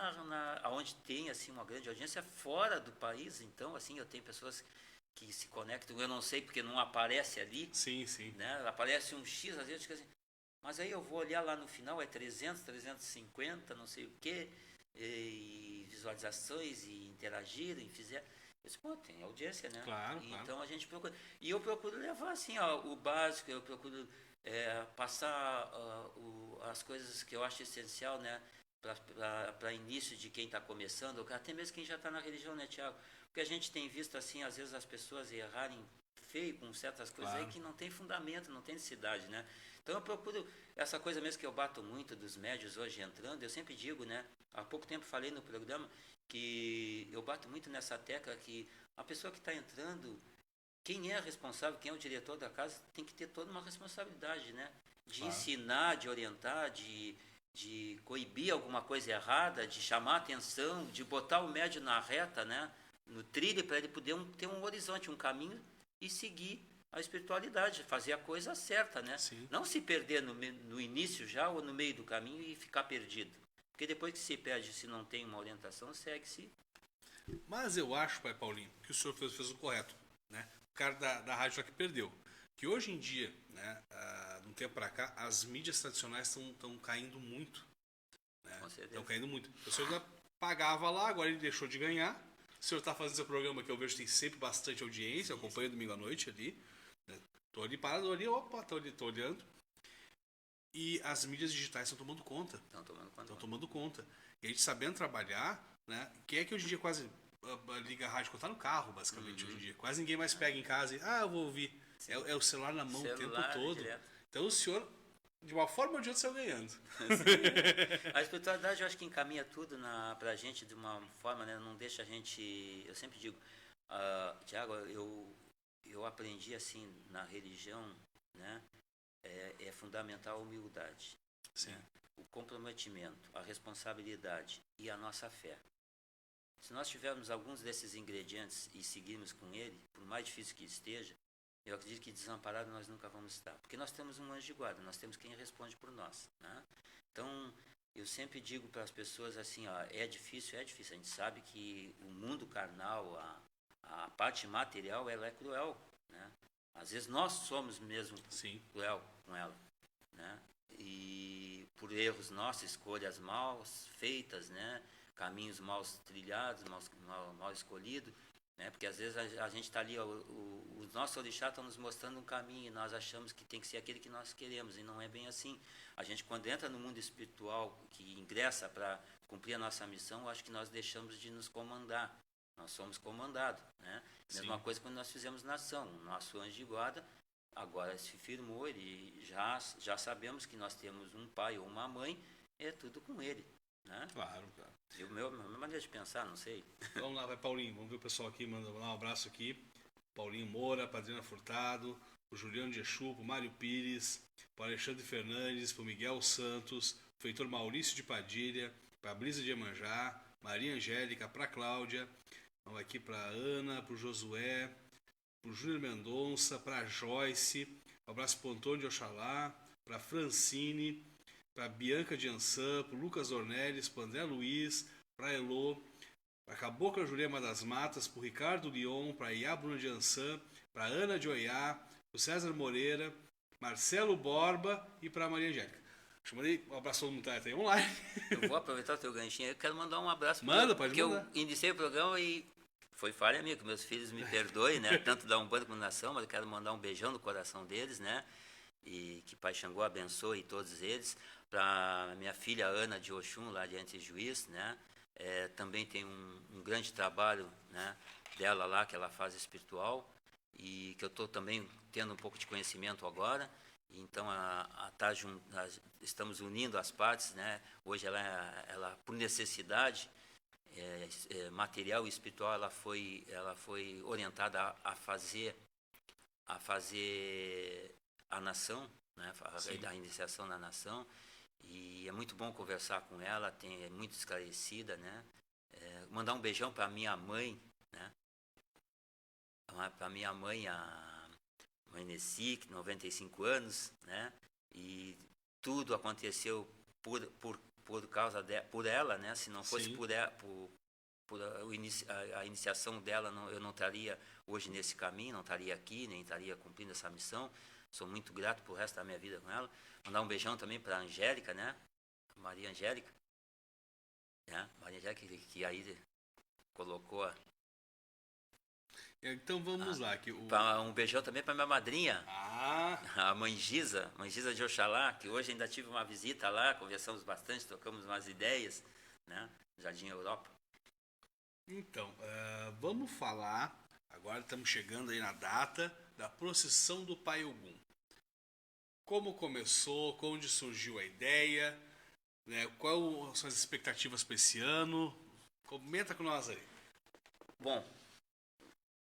onde tem assim, uma grande audiência fora do país. Então, assim, eu tenho pessoas que se conectam. Eu não sei porque não aparece ali. Sim, sim. Né? Aparece um X, às vezes, assim, mas aí eu vou olhar lá no final, é 300, 350, não sei o quê, e visualizações, e interagiram, e fizeram. Eu disse, pô, tem audiência, né? Claro, Então a gente procura. E eu procuro levar, assim, ó, o básico, eu procuro passar as coisas que eu acho essencial, né? Para início de quem está começando, ou até mesmo quem já está na religião, né, Tiago? Porque a gente tem visto, assim, às vezes as pessoas errarem feio com certas coisas Claro. aí que não tem fundamento, não tem necessidade, né? Então eu procuro essa coisa mesmo que eu bato muito dos médios hoje entrando, eu sempre digo, né? Há pouco tempo falei no programa que eu bato muito nessa tecla que a pessoa que está entrando, quem é responsável, quem é o diretor da casa, tem que ter toda uma responsabilidade, né? De Claro. ensinar, de orientar, de coibir alguma coisa errada, de chamar atenção, de botar o médio na reta, né? No trilho, para ele poder ter um horizonte, um caminho e seguir a espiritualidade, fazer a coisa certa, né? Sim. Não se perder no início já ou no meio do caminho e ficar perdido. Porque depois que se perde, se não tem uma orientação, segue-se. Mas eu acho, pai Paulinho, que o senhor fez o correto, né? O cara da rádio lá que perdeu. Que hoje em dia, né, de um tempo para cá, as mídias tradicionais estão caindo muito. Né? Com certeza. Estão caindo muito. O senhor já pagava lá, agora ele deixou de ganhar. O senhor está fazendo seu programa que eu vejo que tem sempre bastante audiência, eu acompanho domingo à noite ali. Né? Tô ali parado, ali, opa, tô olhando. E as mídias digitais estão tomando conta. Estão tomando conta. E a gente sabendo trabalhar, né? Quem é que hoje em dia quase liga a rádio quando tá no carro, basicamente, hoje em dia? Quase ninguém mais pega em casa e, eu vou ouvir. É o celular na mão o tempo todo. Direto. Então o senhor, de uma forma ou de outra, saiu ganhando. Sim. A espiritualidade eu acho que encaminha tudo pra gente de uma forma, né? Não deixa a gente... Eu sempre digo, Tiago, eu aprendi assim na religião, né? É fundamental a humildade. Sim. Né? O comprometimento, a responsabilidade e a nossa fé. Se nós tivermos alguns desses ingredientes e seguirmos com ele, por mais difícil que esteja, eu acredito que desamparado nós nunca vamos estar. Porque nós temos um anjo de guarda, nós temos quem responde por nós. Né? Então, eu sempre digo para as pessoas assim, ó, é difícil. A gente sabe que o mundo carnal, a parte material, ela é cruel. Né? Às vezes nós somos mesmo cruel com ela. Né? E por erros nossos, escolhas mal feitas, né? Caminhos mal trilhados, mal escolhidos, né? Porque às vezes a gente está ali, os nossos orixás estão nos mostrando um caminho e nós achamos que tem que ser aquele que nós queremos, e não é bem assim. A gente, quando entra no mundo espiritual, que ingressa para cumprir a nossa missão, eu acho que nós deixamos de nos comandar. Nós somos comandados, né? Mesma coisa quando nós fizemos nação. O nosso anjo de guarda agora se firmou, ele já sabemos que nós temos um pai ou uma mãe, é tudo com ele. Né? Claro. E a minha maneira de pensar, não sei. Vamos lá, vai Paulinho, vamos ver o pessoal aqui, manda um abraço aqui. Paulinho Moura, Padrina Furtado, o Juliano de Exu, o Mário Pires, o Alexandre Fernandes, o Miguel Santos, o Feitor Maurício de Padilha, para a Brisa de Iemanjá, Maria Angélica, para a Cláudia, vamos aqui para a Ana, para o Josué, para o Júnior Mendonça, para a Joyce, um abraço para o Antônio de Oxalá, para a Francine, para a Bianca de Ançã, para o Lucas Ornelis, para o André Luiz, para a Elô, para a Cabocla Jurema das Matas, para o Ricardo Lyon, para a Iá Bruna de Ançã, para a Ana de Oiá, para o César Moreira, Marcelo Borba e para a Maria Angélica. Chamei um abraço todo mundo tá aí online. Eu vou aproveitar o teu ganchinho aí, eu quero mandar um abraço. Pode mandar. Porque eu iniciei o programa e foi falha minha, que meus filhos me perdoem, né? Tanto da Umbanda como da Nação, mas eu quero mandar um beijão no coração deles, né? E que Pai Xangô abençoe todos eles. Para minha filha Ana de Oxum, lá de Antes Juiz, né? Também tem um grande trabalho, né, dela lá, que ela faz espiritual. e que eu estou também tendo um pouco de conhecimento agora. Então, estamos unindo as partes, né? Hoje, ela por necessidade material e espiritual, ela foi orientada a fazer a nação, né? A iniciação na nação. E é muito bom conversar com ela, é muito esclarecida, né? Mandar um beijão para minha mãe, né? Para minha mãe, a mãe Nessi, 95 anos, né? E tudo aconteceu por causa por ela, né? Se não fosse por a iniciação dela, eu não estaria hoje nesse caminho, não estaria aqui, nem estaria cumprindo essa missão. Sou muito grato pro resto da minha vida com ela. Mandar um beijão também para a Angélica, né? Maria Angélica. Né? Maria Angélica, que aí colocou. Então vamos lá. Um beijão também para minha madrinha, a mãe Giza de Oxalá, que hoje ainda tive uma visita lá, conversamos bastante, trocamos umas ideias, né? Jardim Europa. Então, vamos falar, agora estamos chegando aí na data da procissão do Pai Ogum. Como começou, onde surgiu a ideia, né? Quais são as expectativas para esse ano? Comenta com nós aí. Bom,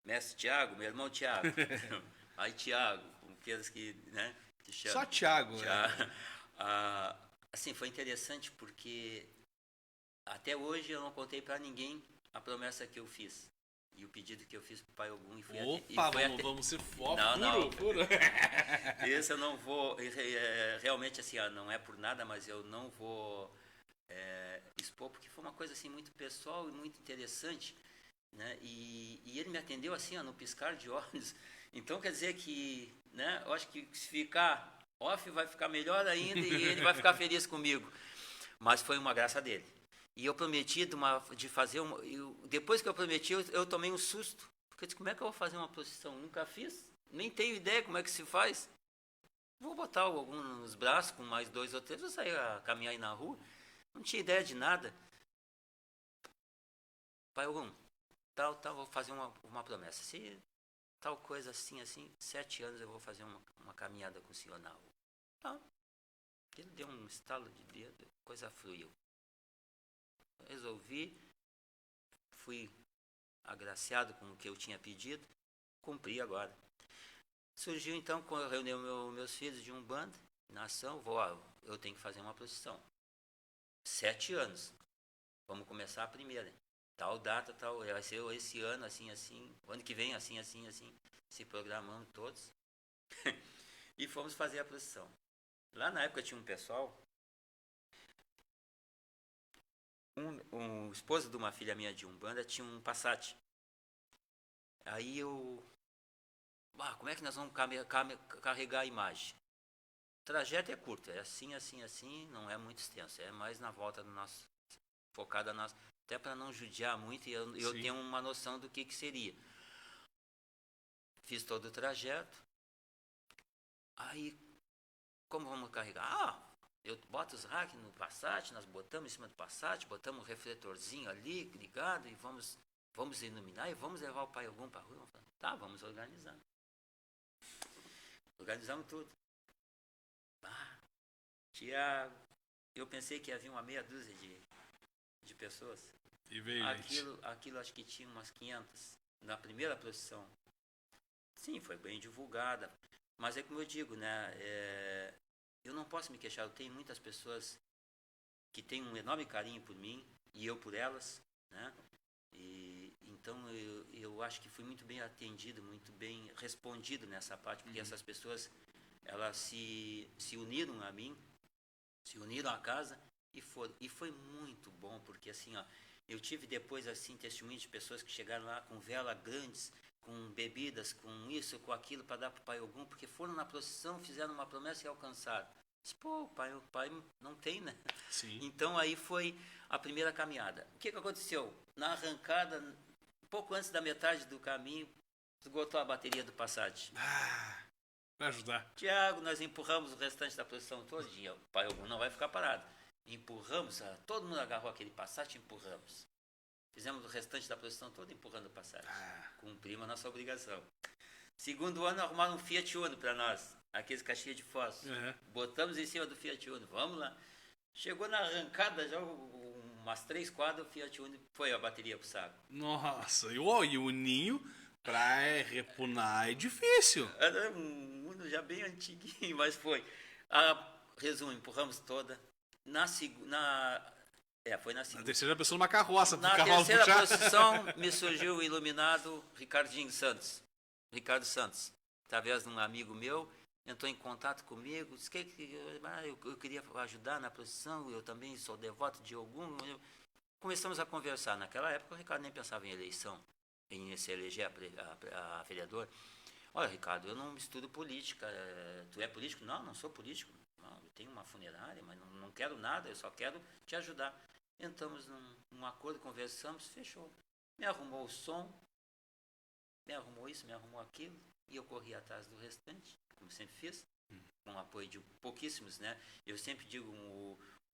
mestre Tiago, meu irmão Tiago. Aí Tiago, aqueles que, né, te chamam. Só Tiago. Assim, foi interessante porque até hoje eu não contei para ninguém a promessa que eu fiz. E o pedido que eu fiz pro Pai Ogum. Vamos ser puro. Esse eu não vou, realmente assim, não é por nada, mas eu não vou expor, porque foi uma coisa assim muito pessoal e muito interessante, né? E ele me atendeu assim, no piscar de olhos. Então quer dizer que, né, eu acho que se ficar off vai ficar melhor ainda e ele vai ficar feliz comigo. Mas foi uma graça dele. E eu prometi de fazer depois que eu prometi, eu tomei um susto. Porque eu disse, como é que eu vou fazer uma procissão? Nunca fiz. Nem tenho ideia como é que se faz. Vou botar algum nos braços, com mais 2 ou 3, vou sair a caminhar aí na rua. Não tinha ideia de nada. Pai Ogum, tal, vou fazer uma promessa. Se tal coisa assim, 7 anos eu vou fazer uma caminhada com o senhor na rua. Tá. Ele deu um estalo de dedo, coisa fluiu. Resolvi, fui agraciado com o que eu tinha pedido, cumpri agora. Surgiu então, quando eu reuni meus filhos de Umbanda, na ação, eu tenho que fazer uma procissão. 7 anos, vamos começar a primeira. Tal data, vai ser esse ano, assim, o ano que vem, assim, se programando todos. E fomos fazer a procissão. Lá na época tinha um pessoal, um esposo de uma filha minha de Umbanda tinha um Passat. Aí como é que nós vamos carregar a imagem? O trajeto é curto, é assim, não é muito extenso, é mais na volta do nosso, focada na nossa, até para não judiar muito e eu tenho uma noção do que seria. Fiz todo o trajeto. Aí, como vamos carregar? Eu boto os racks no Passat, nós botamos em cima do Passat, botamos um refletorzinho ali, ligado, e vamos iluminar e vamos levar o Pai Ogum para a rua. Tá, vamos organizar. Organizamos tudo. Tiago, eu pensei que havia uma meia dúzia de pessoas. E veio aquilo acho que tinha umas 500 na primeira procissão. Sim, foi bem divulgada. Mas é como eu digo, né? Eu não posso me queixar. Eu tenho muitas pessoas que têm um enorme carinho por mim e eu por elas, né? E então eu acho que fui muito bem atendido, muito bem respondido nessa parte, porque essas pessoas elas se uniram a mim, se uniram à casa e foi muito bom, porque assim, eu tive depois assim testemunhos de pessoas que chegaram lá com vela grandes, com bebidas, com isso, com aquilo para dar para o Pai Ogum, porque foram na procissão, fizeram uma promessa e alcançaram. Pô, o pai não tem, né? Sim. Então aí foi a primeira caminhada. O que aconteceu? Na arrancada, pouco antes da metade do caminho, esgotou a bateria do Passat. Vai ajudar. Tiago, nós empurramos o restante da procissão todinha. O Pai Ogum não vai ficar parado. Empurramos, todo mundo agarrou aquele Passat e empurramos. Fizemos o restante da procissão toda empurrando o Passat. Cumprimos a nossa obrigação. Segundo ano, arrumaram um Fiat Uno para nós, aqueles caixinhas de fósforo. Uhum. Botamos em cima do Fiat Uno, vamos lá. Chegou na arrancada, já umas 3 quadras, o Fiat Uno foi a bateria pro saco. Nossa, e o Ninho pra repunar é difícil. Era um Uno já bem antiguinho, mas foi. Resumo, empurramos toda. Foi na Na segunda. terceira pessoa numa carroça. pro Na cavalo terceira puxar. posição, me surgiu o iluminado Ricardinho Santos. Ricardo Santos, através de um amigo meu, entrou em contato comigo, disse que eu queria ajudar na procissão, eu também sou devoto de Ogum. Começamos a conversar. Naquela época, o Ricardo nem pensava em eleição, em se eleger a vereador. Olha, Ricardo, eu não estudo política. Tu é político? Não, não sou político. Não, eu tenho uma funerária, mas não quero nada, eu só quero te ajudar. Entramos num acordo, conversamos, fechou. Me arrumou o som, me arrumou isso, me arrumou aquilo, e eu corri atrás do restante, como sempre fiz, com o apoio de pouquíssimos, né? Eu sempre digo,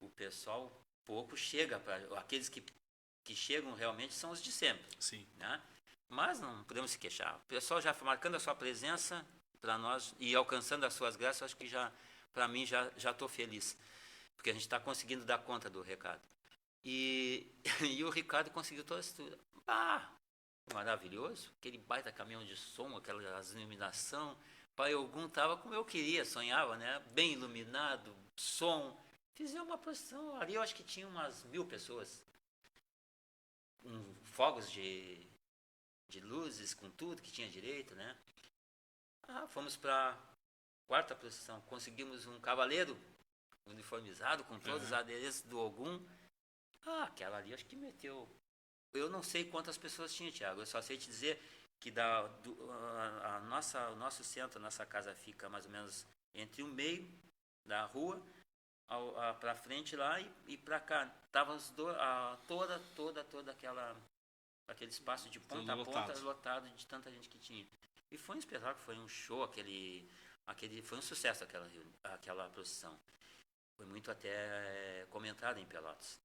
o pessoal pouco chega, aqueles que chegam realmente são os de sempre. Sim. Né? Mas não podemos se queixar. O pessoal já marcando a sua presença para nós e alcançando as suas graças, acho que já, para mim, já estou feliz. Porque a gente está conseguindo dar conta do recado. E o Ricardo conseguiu toda essa estrutura. Maravilhoso. Aquele baita caminhão de som, aquela iluminação. Pai Ogum estava como eu queria, sonhava, né? Bem iluminado, som. Fizemos uma procissão. Ali eu acho que tinha umas 1000 pessoas. Com fogos de luzes, com tudo que tinha direito, né? Fomos para a 4ª procissão. Conseguimos um cavaleiro uniformizado, com todos os adereços do Ogum. Aquela ali acho que meteu. Eu não sei quantas pessoas tinha, Tiago. Eu só sei te dizer que o nosso centro, a nossa casa fica mais ou menos entre o meio da rua, para frente lá e para cá. Tava toda aquele espaço de ponta a ponta lotado de tanta gente que tinha. E foi um espetáculo, foi um show, foi um sucesso aquela procissão. Foi muito até comentado em Pelotas.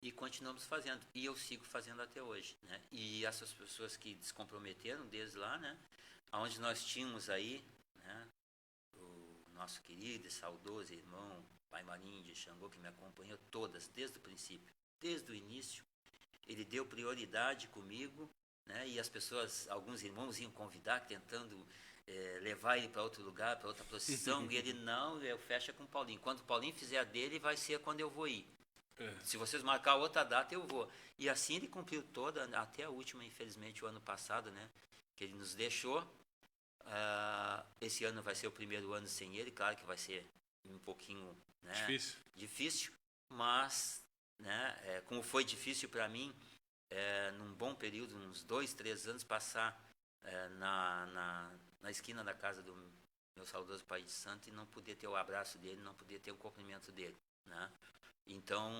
E continuamos fazendo. E eu sigo fazendo até hoje. Né? E essas pessoas que descomprometeram desde lá, né? Onde nós tínhamos aí, né? O nosso querido e saudoso irmão Pai Marinho de Xangô, que me acompanhou todas, desde o princípio, desde o início. Ele deu prioridade comigo, né? E as pessoas, alguns irmãos iam convidar, tentando levar ele para outro lugar, para outra procissão. E ele, não, eu fecho com o Paulinho. Quando o Paulinho fizer a dele, vai ser quando eu vou ir. Se vocês marcar outra data, eu vou. E assim ele cumpriu toda, até a última, infelizmente, o ano passado, né? Que ele nos deixou. Esse ano vai ser o primeiro ano sem ele, claro que vai ser um pouquinho, né, difícil, mas, né, como foi difícil para mim, num bom período, uns 2, 3 anos, passar na esquina da casa do meu saudoso pai de santo e não poder ter o abraço dele, não poder ter o cumprimento dele, né? Então,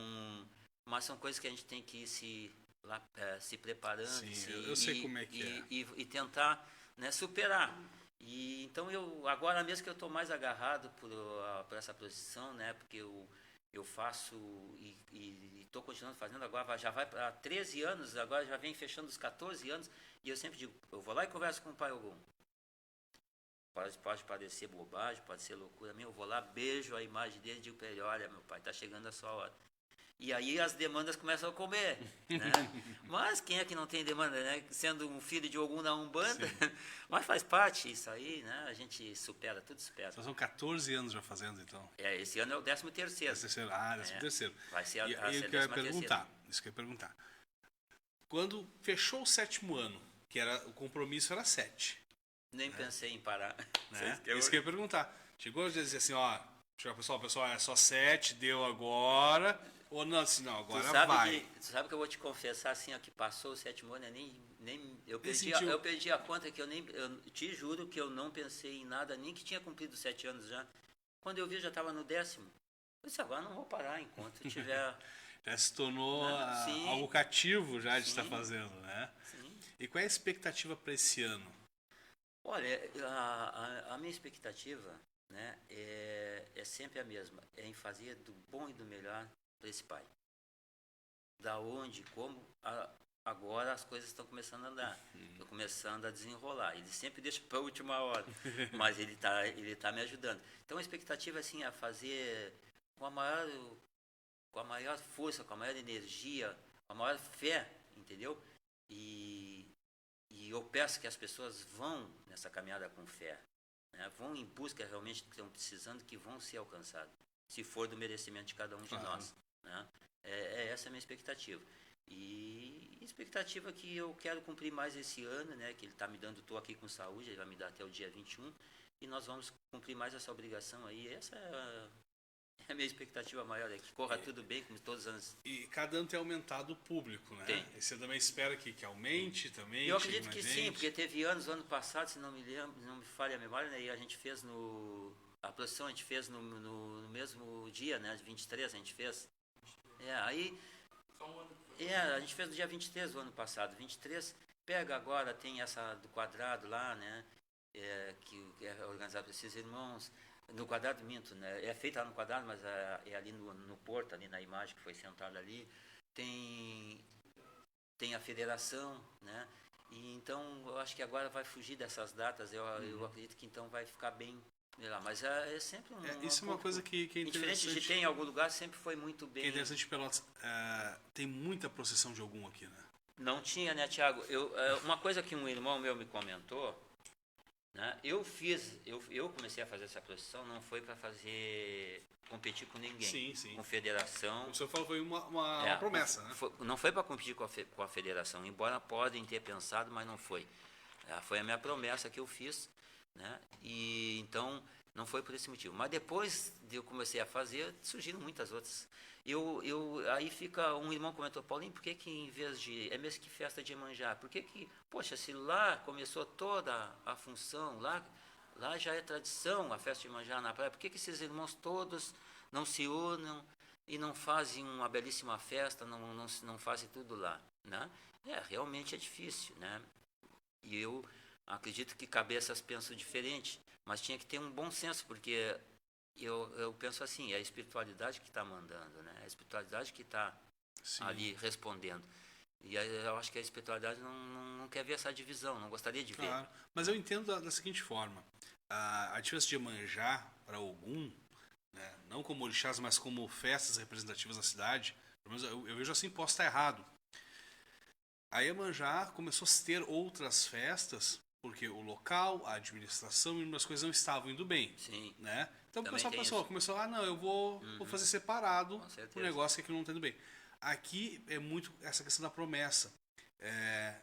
mas são coisas que a gente tem que ir se preparando. Sim, eu sei como é que e tentar, né, superar. E então agora mesmo que eu estou mais agarrado por essa procissão, né, porque eu faço e estou continuando fazendo agora, já vai para 13 anos, agora já vem fechando os 14 anos, e eu sempre digo, eu vou lá e converso com o Pai Ogum. Pode parecer bobagem, pode ser loucura minha, eu vou lá, beijo a imagem dele e digo para ele, olha, meu pai, está chegando a sua hora. E aí as demandas começam a comer, né? Mas quem é que não tem demanda, né? Sendo um filho de Ogum na Umbanda, mas faz parte isso aí, né? A gente supera, tudo supera. São 14 anos já fazendo, então. Esse ano é o 13º. 13º. Vai ser a isso que eu ia perguntar. Quando fechou o 7º ano, o compromisso era 7. Nem pensei em parar. Né? Isso que eu ia perguntar. Chegou a dizer assim, pessoal, é só 7, deu agora... Ou não, assim, não, agora vai. Tu sabe que eu vou te confessar, assim, que passou o 7º ano, eu perdi a conta, que eu te juro que eu não pensei em nada, nem que tinha cumprido 7 anos já. Quando eu vi, já estava no 10º. Eu disse, agora não vou parar enquanto eu tiver... Já se tornou algo cativo já de estar fazendo, né? Sim. E qual é a expectativa para esse ano? Olha, a minha expectativa, né, é sempre a mesma, é em fazer do bom e do melhor para esse pai. Da onde, como, agora as coisas estão começando a andar, estão começando a desenrolar. Ele sempre deixa para a última hora, mas ele tá me ajudando. Então a expectativa assim, é fazer com a maior força, com a maior energia, com a maior fé, entendeu? E eu peço que as pessoas vão nessa caminhada com fé, né? Vão em busca realmente do que estão precisando, que vão ser alcançados, se for do merecimento de cada um de nós, né? Essa a minha expectativa. E expectativa que eu quero cumprir mais esse ano, né? Que ele está me dando, estou aqui com saúde, ele vai me dar até o dia 21, e nós vamos cumprir mais essa obrigação aí. Essa é a minha expectativa maior, é que corra tudo bem, como todos os anos. E cada ano tem aumentado o público, né? Tem. E você também espera que aumente também? Eu chegue acredito mais que gente? sim, porque teve anos, o ano passado, se não me lembro, não me falha a memória, né? E a gente fez a procissão a gente fez no mesmo dia, né? De 23 a gente fez. A gente fez no dia 23 do ano passado. 23, pega agora, tem essa do quadrado lá, né? Que é organizado por esses irmãos. No quadrado, minto, né? É feita lá no quadrado, mas é ali no porto, ali na imagem que foi sentada ali. Tem a federação, né? E então eu acho que agora vai fugir dessas datas. Eu acredito que então vai ficar bem lá. Mas é sempre isso é uma coisa que é interessante. Diferente de ter em algum lugar, sempre foi muito bem. Que é interessante, Pelotas. Tem muita procissão de algum aqui, né? Não tinha, né, Tiago? Uma coisa que um irmão meu me comentou, né? Eu comecei a fazer essa procissão, não foi para competir com ninguém. Sim. Com federação. O senhor falou que foi uma promessa, né? Não foi para competir com a federação, embora podem ter pensado, mas não foi. Foi a minha promessa que eu fiz, né? E então não foi por esse motivo. Mas depois de eu comecei a fazer, surgiram muitas outras. Aí fica, um irmão comentou, Paulinho, por que em vez de, é mesmo que festa de Iemanjá, por que, poxa, se lá começou toda a função, lá já é tradição a festa de Iemanjá na praia, por que esses irmãos todos não se unam e não fazem uma belíssima festa, não fazem tudo lá, né? Realmente é difícil, né? E eu acredito que cabeças pensam diferente, mas tinha que ter um bom senso, porque eu penso assim, é a espiritualidade que está mandando, né? É a espiritualidade que está ali respondendo. E eu acho que a espiritualidade não quer ver essa divisão, não gostaria de ver. Claro, mas eu entendo da seguinte forma, a diferença de Iemanjá para Ogum, né? Não como orixás, mas como festas representativas da cidade, pelo menos eu vejo assim, posso estar errado. A Iemanjá começou a ter outras festas porque o local, a administração e umas coisas não estavam indo bem. Sim. Né? Então Também o pessoal começou, não, eu vou fazer separado o negócio que aqui não está indo bem. Aqui é muito essa questão da promessa.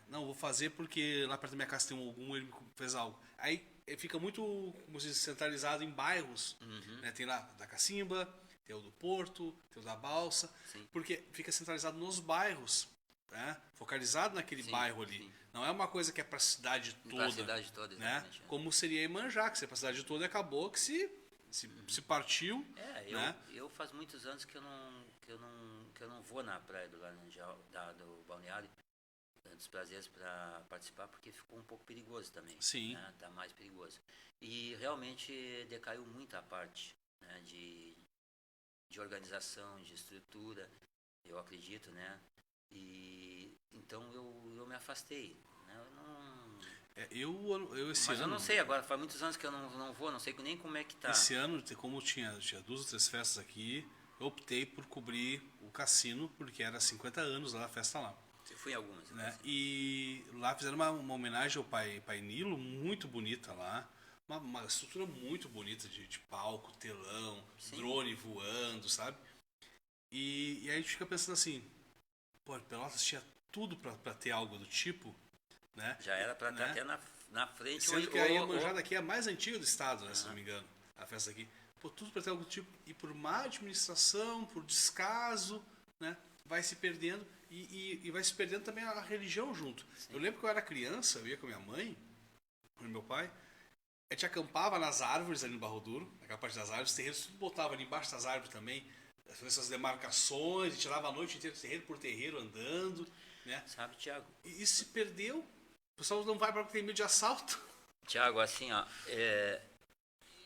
Não, vou fazer porque lá perto da minha casa tem algum, ele fez algo. Aí fica muito, como se diz, centralizado em bairros. Né? Tem lá da Cacimba, tem o do Porto, tem o da Balsa. Sim. Porque fica centralizado nos bairros. Né? Focalizado naquele bairro ali. Sim. Não é uma coisa que é para a cidade toda. Para a cidade toda, exatamente. Né? Como seria Iemanjá, que se é para a cidade toda, acabou que se partiu. Né? Eu faz muitos anos que eu não vou na praia do Laranjal, do balneário dos prazeres para participar, porque ficou um pouco perigoso também. Sim. Né? Tá mais perigoso. E realmente decaiu muito a parte, né? de organização, de estrutura, eu acredito, né? E então eu me afastei, né? Esse Mas ano, eu não sei agora, faz muitos anos que eu não vou, não sei nem como é que tá. Esse ano, como tinha 2 ou 3 festas aqui, eu optei por cobrir o cassino, porque era 50 anos lá, a festa lá. Eu fui em algumas. Né? E lá fizeram uma homenagem ao pai Nilo, muito bonita lá. Uma estrutura muito bonita de palco, telão, sim, drone voando, sabe? E aí a gente fica pensando assim, pô, Pelotas tinha tudo para ter algo do tipo, né? Já era para estar até na frente. Sendo que a Iemanjá daqui é a mais antiga do estado, né, se não me engano, a festa aqui. Pô, tudo para ter algo do tipo, e por má administração, por descaso, né, vai se perdendo, e vai se perdendo também a religião junto. Sim. Eu lembro que eu era criança, eu ia com minha mãe, com meu pai, a gente acampava nas árvores ali no Barro Duro, naquela parte das árvores, os terreiros tudo botava ali embaixo das árvores também, essas demarcações, a gente andava a noite inteira, terreiro por terreiro, andando, né? Sabe, Tiago? E isso se perdeu. O pessoal não vai para porque tem medo de assalto. Tiago, assim, ó,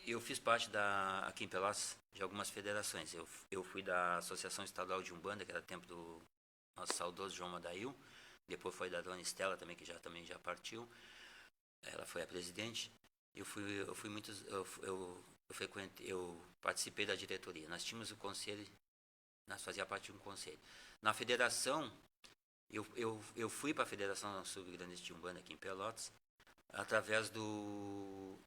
eu fiz parte aqui em Pelotas de algumas federações. Eu fui da Associação Estadual de Umbanda, que era tempo do nosso saudoso João Madail, depois foi da dona Estela também, que também já partiu. Ela foi a presidente. Eu participei da diretoria. Nós tínhamos o conselho, nós fazia parte de um conselho. Na federação, eu fui para a Federação Sul-Grandense de Umbanda aqui em Pelotas, através do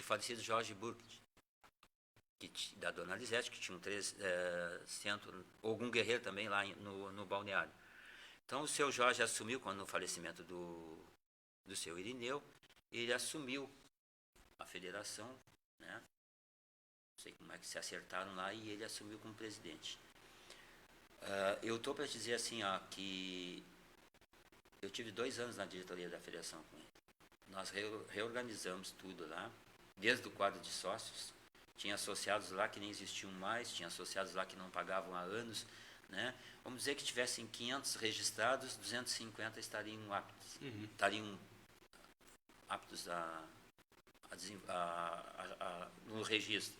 falecido Jorge Burkett, da dona Lisete, que tinha um centro, algum guerreiro também lá no balneário. Então, o seu Jorge assumiu, quando o falecimento do seu Irineu, ele assumiu a federação, né? Não sei como é que se acertaram lá, e ele assumiu como presidente. Eu estou para dizer assim, que eu tive 2 anos na diretoria da federação com ele. Nós reorganizamos tudo lá, desde o quadro de sócios. Tinha associados lá que nem existiam mais, tinha associados lá que não pagavam há anos, né? Vamos dizer que tivessem 500 registrados, 250 estariam aptos. Estariam aptos no registro.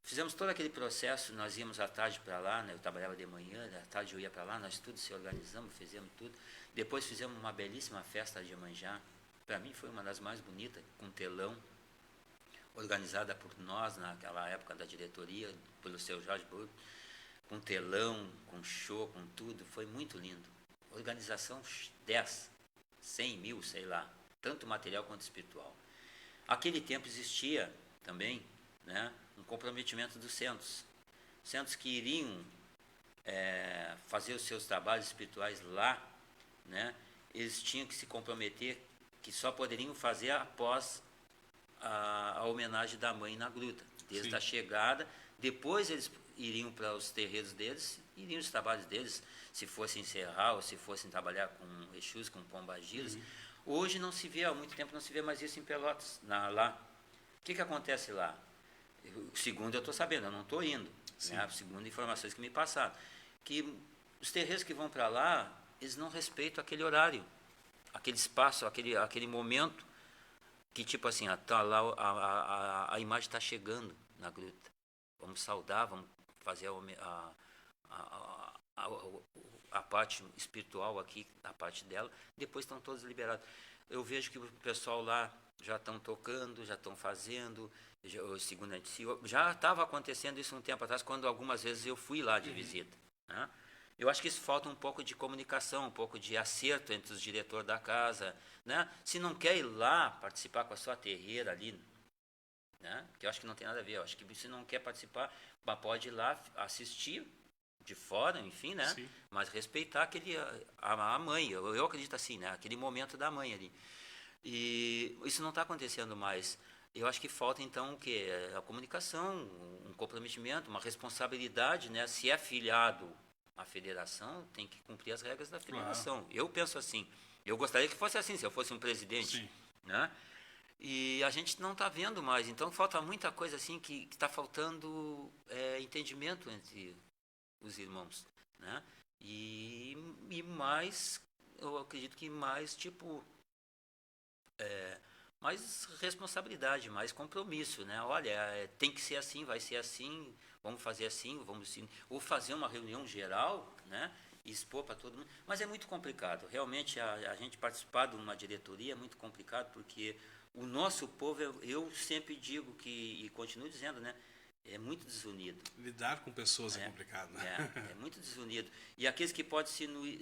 Fizemos todo aquele processo, nós íamos à tarde para lá, né? Eu trabalhava de manhã, à tarde eu ia para lá, nós tudo se organizamos, fizemos tudo. Depois fizemos uma belíssima festa de Iemanjá. Para mim foi uma das mais bonitas, com telão, organizada por nós naquela época da diretoria, pelo seu Jorge Burgo, com telão, com show, com tudo, foi muito lindo. Organização 10, 100 mil, sei lá, tanto material quanto espiritual. Aquele tempo existia também, né, um comprometimento dos centros. Centros que iriam fazer os seus trabalhos espirituais lá, né, eles tinham que se comprometer que só poderiam fazer após a homenagem da mãe na gruta, desde a chegada. Depois eles iriam para os terreiros deles, iriam os trabalhos deles, se fossem encerrar ou se fossem trabalhar com Exus, com pombagiras. Hoje não se vê, há muito tempo não se vê mais isso em Pelotas, lá. O que acontece lá? Segundo eu estou sabendo, eu não estou indo, né? Segundo informações que me passaram, que os terreiros que vão para lá, eles não respeitam aquele horário, aquele espaço, aquele momento, que tipo assim, tá lá, a imagem está chegando na gruta. Vamos saudar, vamos fazer a parte espiritual aqui, a parte dela, depois estão todos liberados. Eu vejo que o pessoal lá já estão tocando, já estão fazendo, segundo a gente, já estava acontecendo isso um tempo atrás, quando algumas vezes eu fui lá de visita, né? Eu acho que isso falta um pouco de comunicação, um pouco de acerto entre os diretores da casa, né? Se não quer ir lá participar com a sua terreira ali, né? Que eu acho que não tem nada a ver. Eu acho que se não quer participar, pode ir lá assistir de fora, enfim, né? Sim. Mas respeitar a mãe. Eu acredito assim, né? Aquele momento da mãe ali. E isso não está acontecendo mais. Eu acho que falta então o quê? A comunicação, um comprometimento, uma responsabilidade, né? Se é filiado à federação, tem que cumprir as regras da federação. Eu penso assim. Eu gostaria que fosse assim, se eu fosse um presidente. Sim. Né? E a gente não está vendo mais. Então falta muita coisa assim que está faltando entendimento entre os irmãos, né? E mais, eu acredito que mais tipo mais responsabilidade, mais compromisso, né? Olha, tem que ser assim, vai ser assim, vamos fazer assim, ou fazer uma reunião geral, né? E expor para todo mundo. Mas é muito complicado. Realmente a gente participar de uma diretoria é muito complicado, porque o nosso povo, eu sempre digo e continuo dizendo, né? É muito desunido. Lidar com pessoas é complicado, né? É muito desunido. E aqueles que podem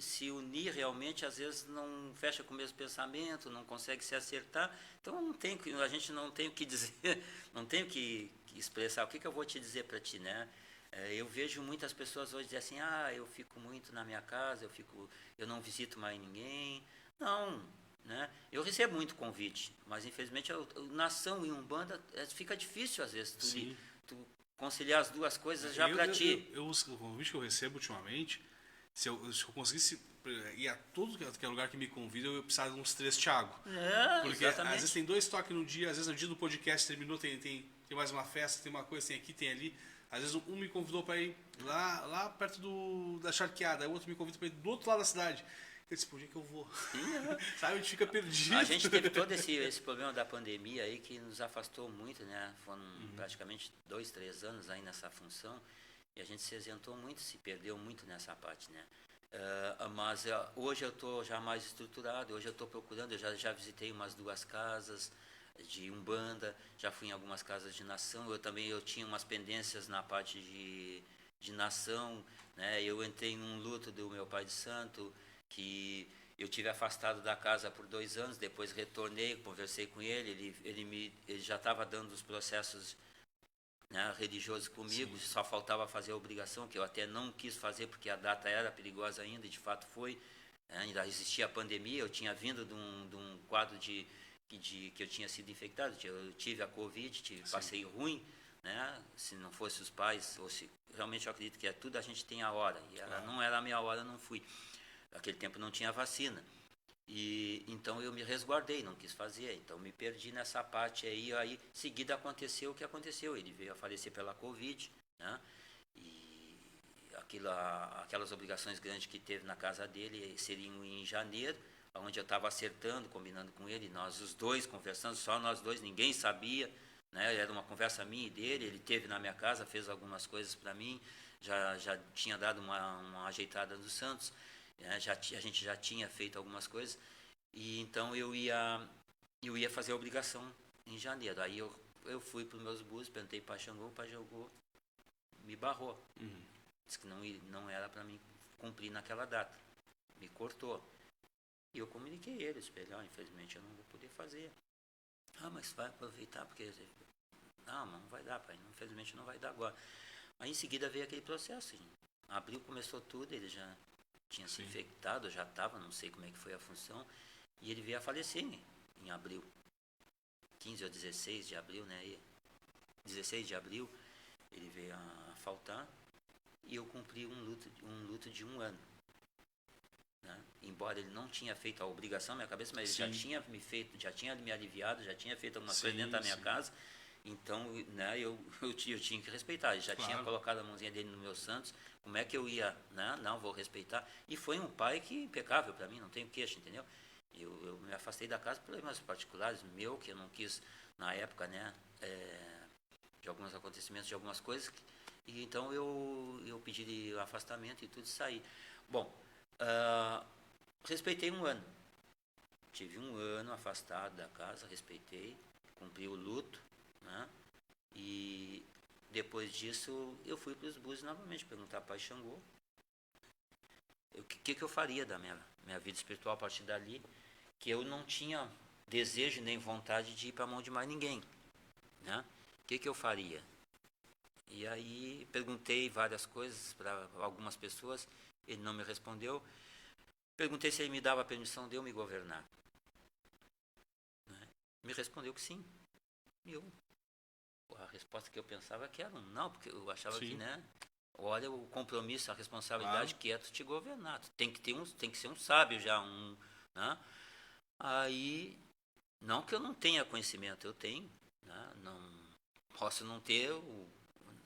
se unir realmente, às vezes não fecha com o mesmo pensamento, não consegue se acertar. Então a gente não tem o que dizer, não tem o que expressar. O que eu vou te dizer para ti, né? Eu vejo muitas pessoas hoje dizer assim, eu fico muito na minha casa, eu não visito mais ninguém. Não, né? Eu recebo muito convite, mas infelizmente a nação em Umbanda fica difícil às vezes tu conciliar as duas coisas já para ti. O convite que eu recebo ultimamente, se eu conseguisse ir a todo que é lugar que me convida, eu precisava de uns 3 Thiago. Porque exatamente. Às vezes tem 2 toques no dia, às vezes no dia do podcast terminou, tem mais uma festa, tem uma coisa, tem aqui, tem ali. Às vezes um me convidou para ir lá perto da Charqueada, o outro me convidou para ir do outro lado da cidade. Eu disse, por que eu vou? Sabe, a gente fica perdido. A gente teve todo esse problema da pandemia aí que nos afastou muito, né? Foram praticamente 2, 3 anos aí nessa função e a gente se isentou muito, se perdeu muito nessa parte, né? Mas hoje eu estou já mais estruturado, hoje eu estou procurando, eu já visitei umas 2 casas de Umbanda, já fui em algumas casas de nação, eu tinha umas pendências na parte de nação, né? Eu entrei num luto do meu pai de santo, que eu tive afastado da casa por 2 anos, depois retornei, conversei com ele já estava dando os processos, né, religiosos comigo, Sim. só faltava fazer a obrigação, que eu até não quis fazer porque a data era perigosa ainda, e de fato foi, né, ainda existia a pandemia, eu tinha vindo de um quadro que eu tinha sido infectado, eu tive a Covid, passei ruim, né, se não fosse os pais, ou se realmente eu acredito que tudo a gente tem a hora, e ela não era a minha hora, não fui. Naquele tempo não tinha vacina. E então eu me resguardei, não quis fazer, então me perdi nessa parte aí seguida aconteceu o que aconteceu, ele veio a falecer pela Covid, né? E aquelas obrigações grandes que teve na casa dele seriam em janeiro, onde eu estava acertando, combinando com ele, nós os dois conversando, só nós dois, ninguém sabia, né? Era uma conversa minha e dele, ele teve na minha casa, fez algumas coisas para mim, já tinha dado uma ajeitada dos Santos, né? A gente já tinha feito algumas coisas, e então eu ia fazer a obrigação em janeiro. Aí eu fui para os meus búzios, perguntei para o Pai Xangô me barrou. Disse que não era para mim cumprir naquela data. Me cortou. E eu comuniquei ele, disse, infelizmente eu não vou poder fazer. Mas vai aproveitar, porque... Não vai dar, pai, infelizmente não vai dar agora. Aí em seguida veio aquele processo. Em abril começou tudo, ele já tinha se infectado, já estava, não sei como é que foi a função, e ele veio a falecer em abril, 15 ou 16 de abril, né? 16 de abril ele veio a faltar, e eu cumpri um luto de 1 ano, né? Embora ele não tinha feito a obrigação na minha cabeça, mas ele já tinha me aliviado, já tinha feito algumas coisas dentro da minha casa. Então, né, eu tinha que respeitar. Ele já tinha colocado a mãozinha dele no meu Santos. Como é que eu ia, né? Não, vou respeitar. E foi um pai que impecável para mim, não tenho queixa, entendeu? Eu me afastei da casa por problemas particulares meu, que eu não quis na época, né? De alguns acontecimentos, de algumas coisas. E então eu pedi afastamento e tudo e saí. Bom, respeitei 1 ano. Tive 1 ano afastado da casa, respeitei, cumpri o luto, né? E depois disso eu fui para os búzios novamente perguntar para o Pai Xangô o que eu faria da minha vida espiritual a partir dali, que eu não tinha desejo nem vontade de ir para a mão de mais ninguém, né? O que eu faria? E aí perguntei várias coisas para algumas pessoas, ele não me respondeu. Perguntei se ele me dava a permissão de eu me governar, né? Me respondeu que sim. E a resposta que eu pensava que era um não, porque eu achava que, né? Olha o compromisso, a responsabilidade que é tu te governar. Tu tem que ser um sábio já, né? Aí, não que eu não tenha conhecimento, eu tenho, né? Não posso não ter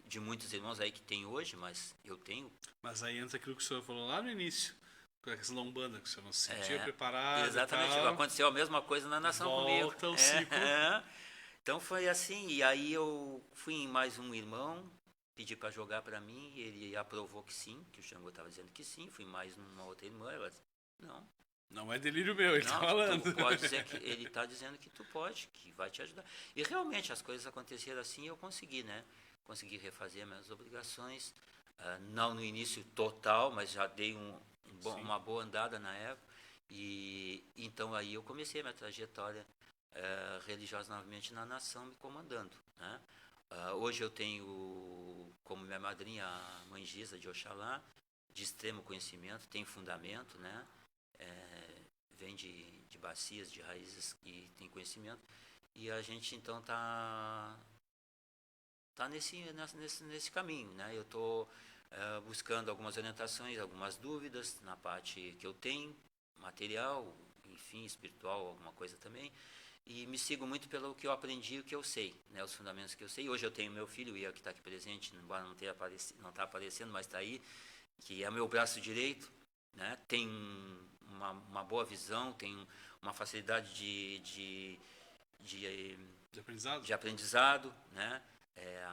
de muitos irmãos aí que tem hoje, mas eu tenho. Mas aí entra aquilo que o senhor falou lá no início, com a questão da Umbanda, que o senhor não se sentia preparado. Exatamente, e tal. Aconteceu a mesma coisa na nação comigo. Volta o ciclo. Então foi assim, e aí eu fui em mais um irmão, pedi para jogar para mim, ele aprovou que sim, que o Xangô estava dizendo que sim, fui mais uma outra irmã, ela disse, não. Não é delírio meu, ele está falando. Tu pode dizer que ele está dizendo que tu pode, que vai te ajudar. E realmente as coisas aconteceram assim e eu consegui, né? Consegui refazer minhas obrigações, não no início total, mas já dei uma boa andada na época. E então aí eu comecei a minha trajetória religiosa novamente na nação, me comandando, né? Hoje eu tenho como minha madrinha a Mãe Giza de Oxalá, de extremo conhecimento, tem fundamento, né? Vem de bacias, de raízes e tem conhecimento. E a gente então tá nesse caminho, né? Eu estou buscando algumas orientações, algumas dúvidas na parte que eu tenho, material, enfim, espiritual, alguma coisa também. E me sigo muito pelo que eu aprendi e o que eu sei, né? Os fundamentos que eu sei. Hoje eu tenho meu filho, o Ian, que está aqui presente, embora não está aparecendo, mas está aí, que é meu braço direito, né? Tem uma boa visão, tem uma facilidade de aprendizado, né?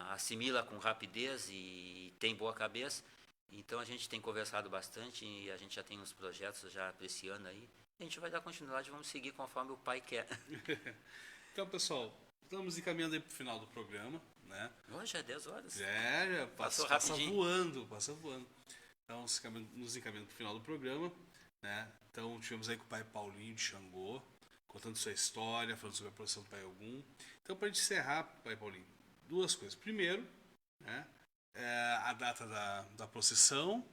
Assimila com rapidez e tem boa cabeça. Então a gente tem conversado bastante e a gente já tem uns projetos já para esse ano aí. A gente vai dar continuidade, vamos seguir conforme o pai quer. Então, pessoal, estamos encaminhando aí para o final do programa, né? Hoje é 10 horas. Já Passou passa rapidinho. voando, passa voando. Então, nos encaminhando para o final do programa, né? Então, tivemos aí com o pai Paulinho de Xangô, contando sua história, falando sobre a procissão do Pai Ogum. Então, para a gente encerrar, pai Paulinho, duas coisas. Primeiro, né? A data da procissão,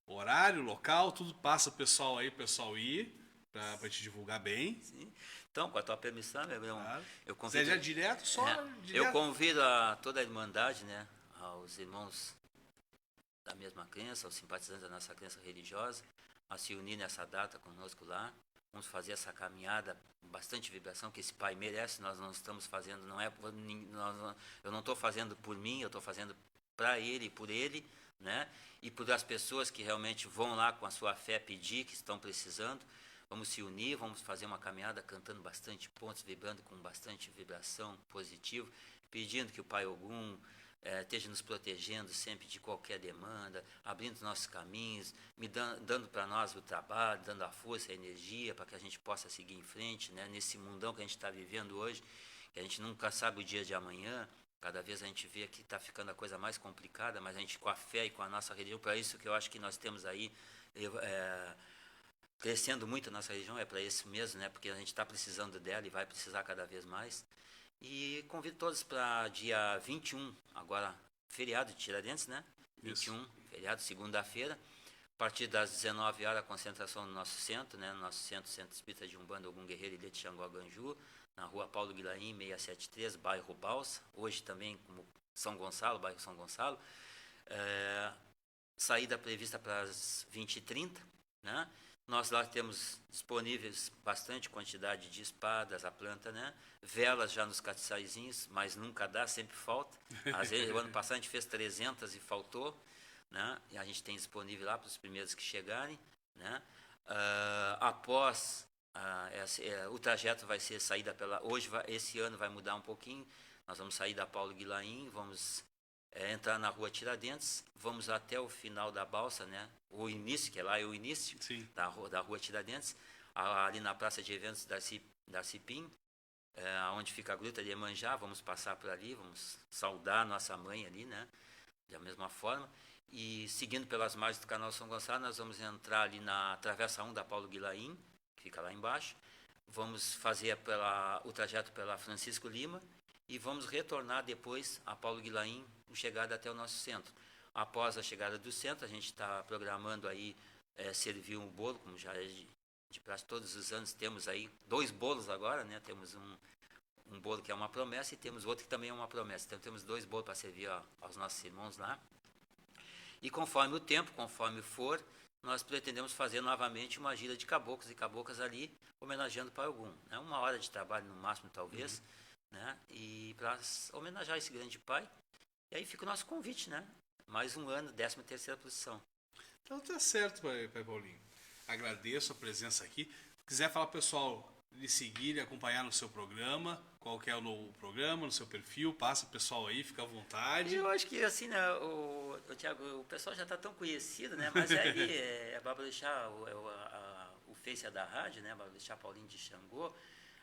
horário, local, tudo passa o pessoal aí, o pessoal ir, para a gente divulgar bem. Sim. Então, com a tua permissão, Claro. eu Você convido. já direto, só direto. Eu convido a toda a Irmandade, né? Aos irmãos da mesma crença, aos simpatizantes da nossa crença religiosa, a se unir nessa data conosco lá. Vamos fazer essa caminhada com bastante vibração que esse pai merece. Nós não estamos fazendo, não é eu não estou fazendo por mim, eu estou fazendo para ele e por ele, né? E por as pessoas que realmente vão lá com a sua fé pedir, que estão precisando. Vamos se unir, vamos fazer uma caminhada cantando bastante pontos, vibrando com bastante vibração positiva, pedindo que o Pai Ogum esteja nos protegendo sempre de qualquer demanda, abrindo nossos caminhos, dando para nós o trabalho, dando a força, a energia para que a gente possa seguir em frente, né? Nesse mundão que a gente está vivendo hoje, que a gente nunca sabe o dia de amanhã. Cada vez a gente vê que está ficando a coisa mais complicada, mas a gente com a fé e com a nossa religião, para isso que eu acho que nós temos aí crescendo muito a nossa religião, é para isso mesmo, né? Porque a gente está precisando dela e vai precisar cada vez mais. E convido todos para dia 21, agora feriado de Tiradentes, né? Isso. 21, feriado, segunda-feira. A partir das 19 horas, a concentração no nosso centro, né? No nosso centro espírita de Umbanda, Ogum Guerreiro e de Xangô Ganju, na rua Paulo Guilaim, 673, bairro Balsa. Hoje também como São Gonçalo, bairro São Gonçalo. Saída prevista para as 20h30, né? Nós lá temos disponíveis bastante quantidade de espadas, a planta, né? Velas já nos castiçaizinhos, mas nunca dá, sempre falta. Às vezes, o ano passado a gente fez 300 e faltou, né? E a gente tem disponível lá para os primeiros que chegarem, né? Após o trajeto vai ser saída pela... Esse ano vai mudar um pouquinho. Nós vamos sair da Paulo Guilaim, vamos entrar na rua Tiradentes, vamos até o final da balsa, né? O início, que lá é o início da rua Tiradentes, ali na praça de eventos da Cipim, onde fica a Gruta de Iemanjá, vamos passar por ali, vamos saudar a nossa mãe ali, né? Da mesma forma. E seguindo pelas margens do canal São Gonçalo, nós vamos entrar ali na Travessa 1 da Paulo Guilaim, que fica lá embaixo. Vamos fazer o trajeto pela Francisco Lima e vamos retornar depois a Paulo Guilaim, com chegada até o nosso centro. Após a chegada do centro, a gente está programando aí servir um bolo, como já é de praxe todos os anos. Temos aí 2 bolos agora, né? Temos um bolo que é uma promessa e temos outro que também é uma promessa. Então temos 2 bolos para servir aos nossos irmãos lá. E conforme o tempo, conforme for, nós pretendemos fazer novamente uma gira de caboclos e caboclas ali, homenageando o Pai Ogum. Né? 1 hora de trabalho no máximo, talvez, né? E para homenagear esse grande pai. E aí fica o nosso convite, né? Mais um ano, 13ª posição. Então tá certo, pai Paulinho. Agradeço a presença aqui. Se quiser falar pro pessoal lhe seguir e acompanhar no seu programa, qual que é o novo programa, no seu perfil, passa o pessoal aí, fica à vontade. Eu acho que assim, né, o Tiago, o pessoal já está tão conhecido, né? Mas aí para deixar o Face da rádio, né? Para deixar Paulinho de Xangô,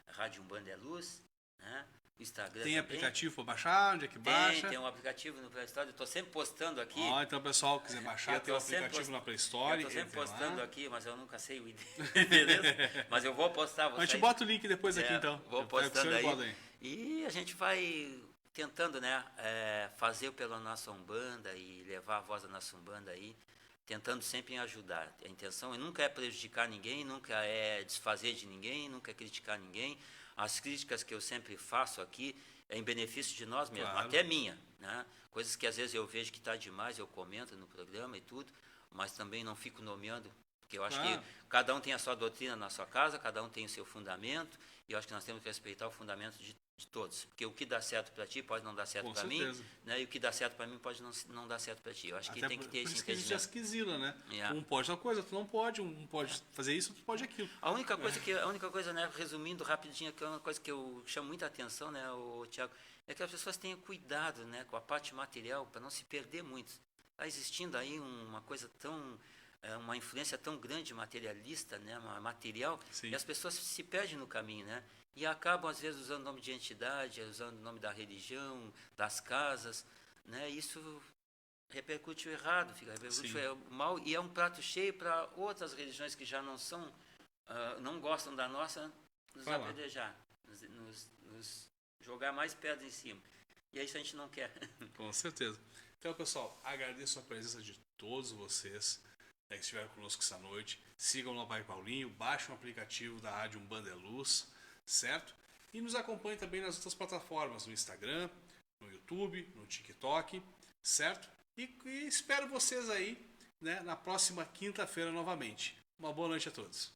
a Rádio Umbanda é Luz, né? O Instagram tem também. Aplicativo para baixar? Onde é que baixa? Tem um aplicativo no Play Store, eu estou sempre postando aqui. Então o pessoal quiser baixar, tem um aplicativo na Play Store. Eu estou sempre postando aqui, mas eu nunca sei o endereço. Mas eu vou postar. A gente bota o link depois aqui então. Vou postando aí. E a gente vai tentando, né, fazer pela nossa Umbanda e levar a voz da nossa Umbanda aí, tentando sempre em ajudar. A intenção nunca é prejudicar ninguém, nunca é desfazer de ninguém, nunca é criticar ninguém. As críticas que eu sempre faço aqui é em benefício de nós mesmos, claro. Até minha, né? Coisas que às vezes eu vejo que está demais, eu comento no programa e tudo, mas também não fico nomeando, porque eu acho que cada um tem a sua doutrina na sua casa, cada um tem o seu fundamento, e eu acho que nós temos que respeitar o fundamento de todos, porque o que dá certo para ti pode não dar certo para mim, né? E o que dá certo para mim pode não dar certo para ti. Eu acho que tem que ter esse entendimento. Já esquisila, né? Um pode uma coisa, tu não pode, um pode fazer isso, tu pode aquilo. A única coisa, né, resumindo rapidinho, que é uma coisa que eu chamo muita atenção, né, o Tiago, é que as pessoas tenham cuidado, né, com a parte material para não se perder muito. está existindo aí uma coisa tão, uma influência tão grande materialista, né, material, Sim. e as pessoas se perdem no caminho, né? E acabam, às vezes, usando o nome de entidade, usando o nome da religião, das casas, né? Isso repercute o errado, repercute o mal, e é um prato cheio para outras religiões que já não são, não gostam da nossa, nos apedrejar, nos jogar mais pedra em cima. E é isso a gente não quer. Com certeza. Então, pessoal, agradeço a presença de todos vocês que estiveram conosco essa noite. Sigam o Pai Paulinho, baixem o aplicativo da Rádio Umbanda é Luz, certo? E nos acompanhem também nas outras plataformas, no Instagram, no YouTube, no TikTok, certo? E espero vocês aí, né, na próxima quinta-feira novamente. Uma boa noite a todos.